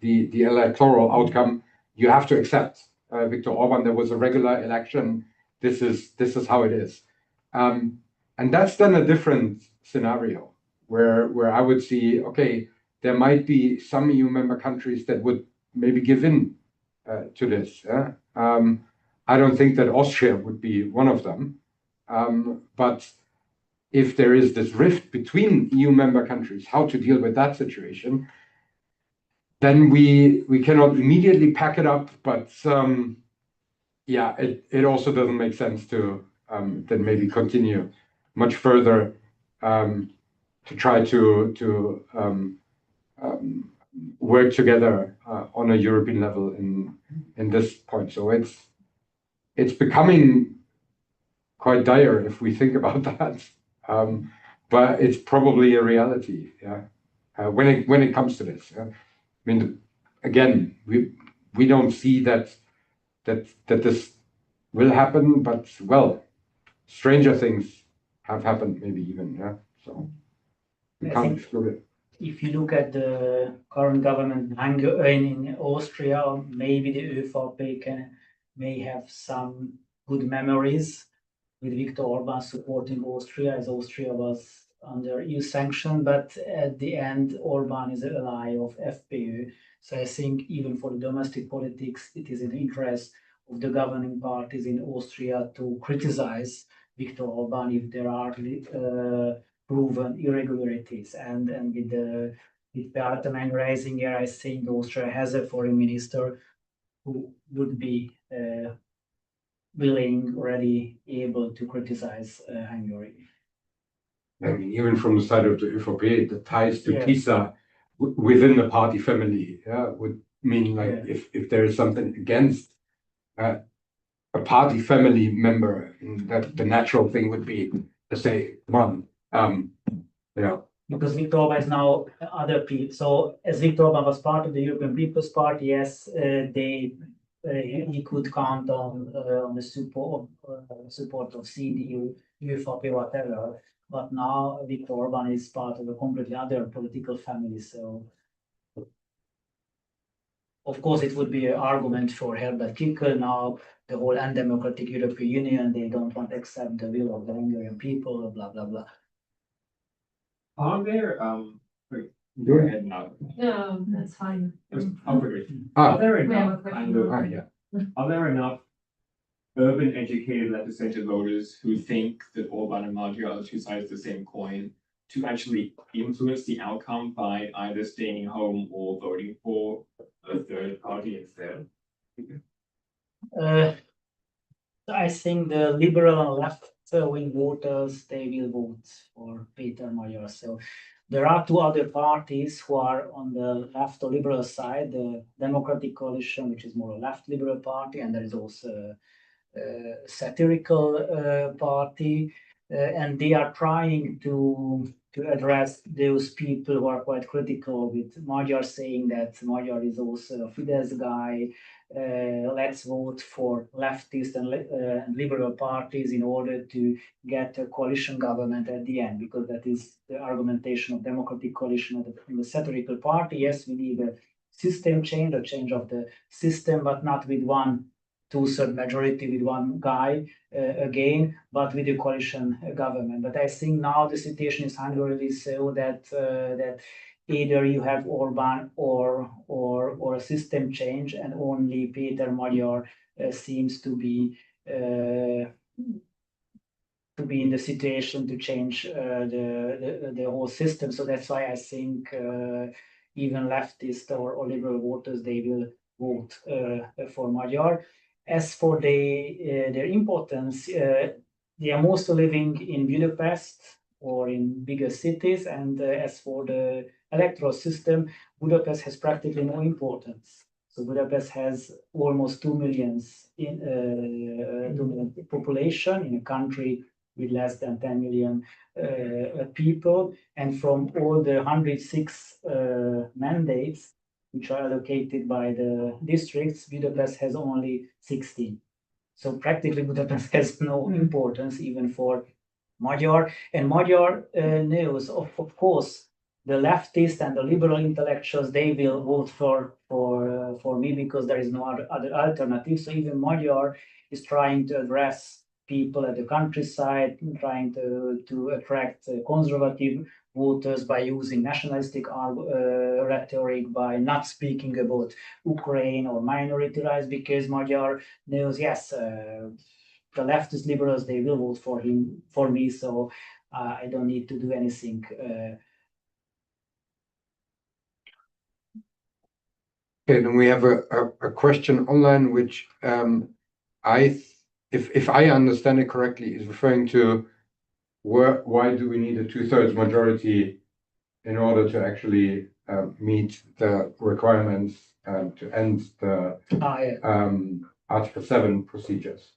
[SPEAKER 1] the electoral outcome. You have to accept Viktor Orban. There was a regular election. This is how it is, and that's then a different scenario where I would see, okay, there might be some EU member countries that would maybe give in to this. I don't think that Austria would be one of them, but if there is this rift between EU member countries, how to deal with that situation, then we cannot immediately pack it up. But yeah, it also doesn't make sense to then maybe continue much further to try to work together on a European level in this point. So it's becoming quite dire if we think about that, but it's probably a reality. When it comes to this, I mean, again, we don't see that this will happen, but well, stranger things have happened, maybe even. So we can't exclude it.
[SPEAKER 2] If you look at the current government in Austria, maybe the ÖVP may have some good memories with Viktor Orban supporting Austria, as Austria was under EU sanction, but at the end, Orban is an ally of FPÖ. So I think even for the domestic politics, it is in the interest of the governing parties in Austria to criticize Viktor Orban if there are proven irregularities. And with Beate Reisinger, I think Austria has a foreign minister who would be willing, already able to criticize Hungary.
[SPEAKER 1] I mean, even from the side of the ÖVP, the ties to PiSA within the party family would mean, like, if there is something against a party family member, that the natural thing would be to say, come on,
[SPEAKER 2] Because Viktor Orban is now other people. So as Viktor Orban was part of the European People's Party, yes, he could count on the support of CDU, ÖVP, whatever. But now Viktor Orban is part of a completely other political family. So of course it would be an argument for Herbert Kickl now, the whole undemocratic European Union, they don't want to accept the will of the Hungarian people, blah, blah, blah.
[SPEAKER 4] Are there, go ahead now.
[SPEAKER 8] No, that's fine.
[SPEAKER 4] Are there enough,
[SPEAKER 8] Yeah.
[SPEAKER 4] are there enough urban educated legislative voters who think that Orban and Magyar are two sides of the same coin to actually influence the outcome by either staying home or voting for a third party instead?
[SPEAKER 2] I think the liberal and left wing voters, they will vote for Peter Magyar. So There are two other parties who are on the left or liberal side, the Democratic Coalition, which is more a left liberal party, and there is also a satirical party, and they are trying to address those people who are quite critical, with Magyar saying that Magyar is also a Fidesz guy. Let's vote for leftist and liberal parties in order to get a coalition government at the end, because that is the argumentation of Democratic Coalition and the satirical party. Yes, we need a system change, a change of the system, but not with one two-third majority with one guy again, but with a coalition government. But I think now the situation is Hungary so that that either you have Orbán or a system change, and only Péter Magyar seems to be in the situation to change the whole system. So that's why I think even leftist or liberal voters, they will vote for Magyar. As for their importance, they are mostly living in Budapest or in bigger cities, and as for the electoral system, Budapest has practically no importance. So Budapest has almost 2 million population in a country with less than 10 million people, and from all the 106 mandates which are allocated by the districts, Budapest has only 16. So practically Budapest has no importance even for Magyar. And Magyar knows, of course, the leftist and the liberal intellectuals, they will vote for me because there is no other alternative. So even Magyar is trying to address people at the countryside, trying to attract conservative voters by using nationalistic rhetoric, by not speaking about Ukraine or minority rights, because Magyar knows, yes, the leftist liberals, they will vote for me, so I don't need to do anything.
[SPEAKER 1] Okay, then we have a question online, which if I understand it correctly, is referring to why do we need a 2/3 majority in order to actually meet the requirements to end the Article 7 procedures?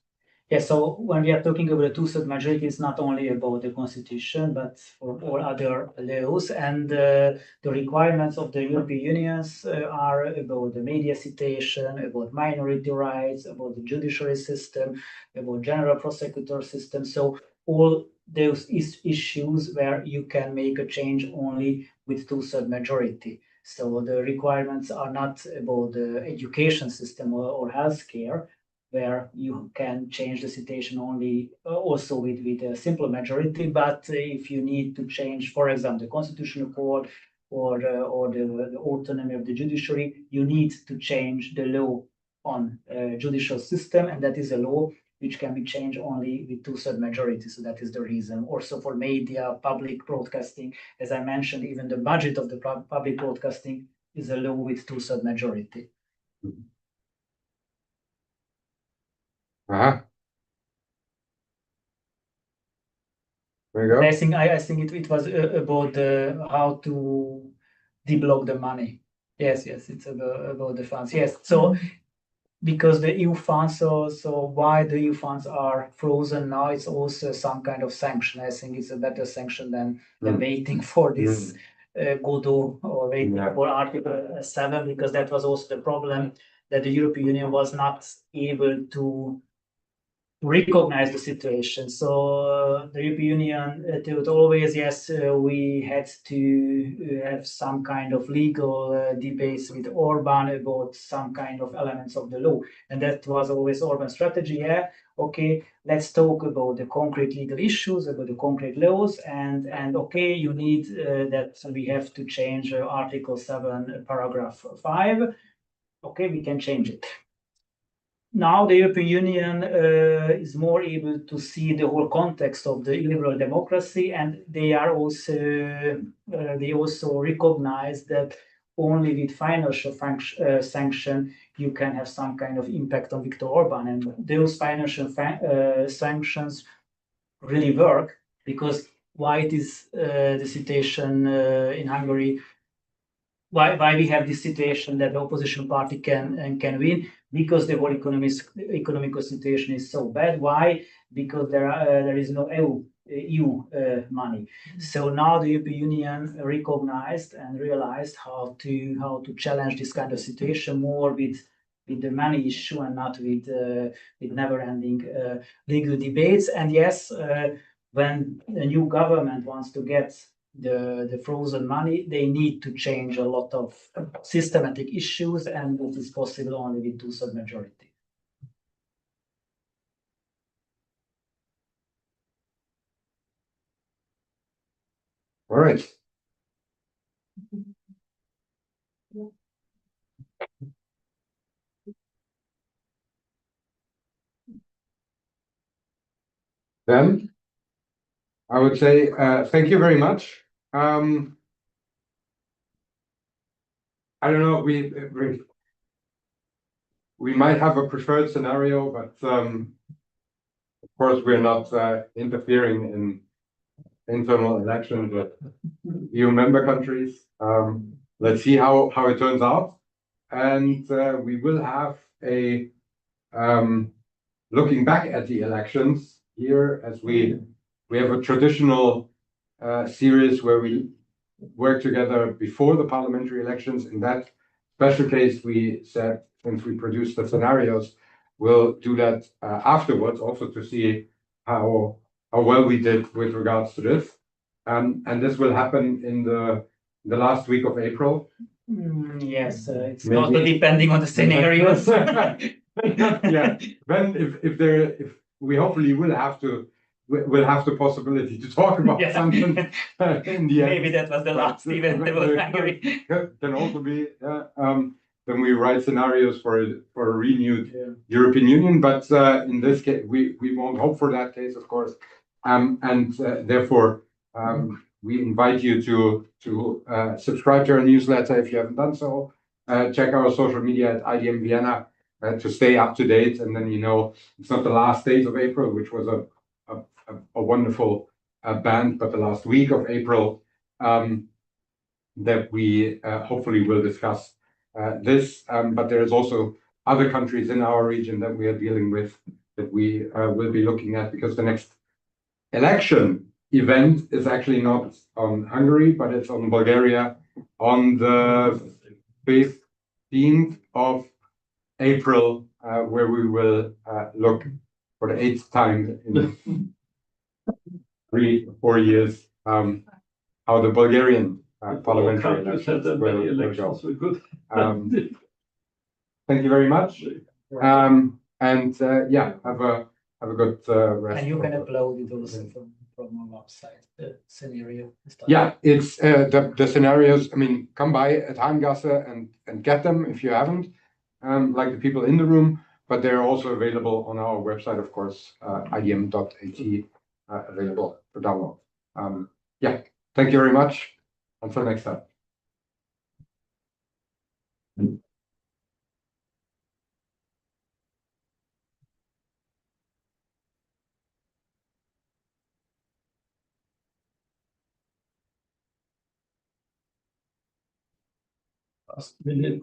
[SPEAKER 2] Yeah, so when we are talking about a 2/3 majority, it's not only about the constitution, but for all other laws. And the requirements of the European Union are about the media situation, about minority rights, about the judiciary system, about general prosecutor system. So all those issues where you can make a change only with 2/3 majority. So the requirements are not about the education system or healthcare, where you can change the situation only also with a simple majority. But if you need to change, for example, the constitutional court or the autonomy of the judiciary, you need to change the law on judicial system, and that is a law which can be changed only with 2/3 majority. So that is the reason. Also for media, public broadcasting, as I mentioned, even the budget of the public broadcasting is a law with 2/3 majority.
[SPEAKER 1] There you go.
[SPEAKER 2] I think it was about how to deblock the money. Yes, it's about the funds. Yes, so because the EU funds, so why the EU funds are frozen now, it's also some kind of sanction. I think it's a better sanction than waiting for this Godot or waiting for Article 7, because that was also the problem, that the European Union was not able to recognize the situation. So the European Union thought always, yes, we had to have some kind of legal debates with Orban about some kind of elements of the law, and that was always Orban's strategy. Yeah, okay, let's talk about the concrete legal issues, about the concrete laws, and okay, you need that we have to change Article 7, paragraph 5. Okay, we can change it. Now the European Union is more able to see the whole context of the illiberal democracy, and they are also recognize that only with financial sanction you can have some kind of impact on Viktor Orban, and those financial sanctions really work, because why it is the situation in Hungary. Why we have this situation that the opposition party can win, because the whole economic situation is so bad. Why? Because there is no EU money. So now the European Union recognized and realized how to challenge this kind of situation more with the money issue and not with never-ending legal debates. And yes, when a new government wants to get the frozen money, they need to change a lot of systematic issues, and it is possible only with two-thirds majority.
[SPEAKER 1] All right. Then I would say thank you very much. I don't know, we might have a preferred scenario, but of course we're not interfering in internal elections with EU member countries. Let's see how it turns out. And we will have a looking back at the elections here, as we have a traditional series where we work together before the parliamentary elections. In that special case, we said, since we produced the scenarios, we'll do that afterwards, also to see how well we did with regards to this. And this will happen in the last week of April.
[SPEAKER 2] Yes, it's
[SPEAKER 1] Maybe.
[SPEAKER 2] also depending on the scenarios.
[SPEAKER 1] Yeah, then if we hopefully will have the possibility to talk about
[SPEAKER 2] Yeah.
[SPEAKER 1] something in the end.
[SPEAKER 2] Maybe that was the last event about Hungary.
[SPEAKER 1] Can also be, then we write scenarios for a renewed European Union, but in this case, we won't hope for that case, of course. And therefore, we invite you to subscribe to our newsletter if you haven't done so. Check our social media at IDM Vienna to stay up to date, and then it's not the last days of April, which was a wonderful band, but the last week of April that we hopefully will discuss this. But there's also other countries in our region that we are dealing with that we will be looking at, because the next election event is actually not on Hungary, but it's on Bulgaria on the 15th of April, where we will look for the 8th time in 3 or 4 years how the Bulgarian parliamentary elections will go. Thank you very much. And have a good rest.
[SPEAKER 2] And you can upload it also from our website, the scenario.
[SPEAKER 1] Yeah, it's the scenarios. I mean, come by at Hahngasse and get them if you haven't, like the people in the room. But they're also available on our website, of course, idm.at, available for download. Thank you very much. Until next time.
[SPEAKER 6] Last minute.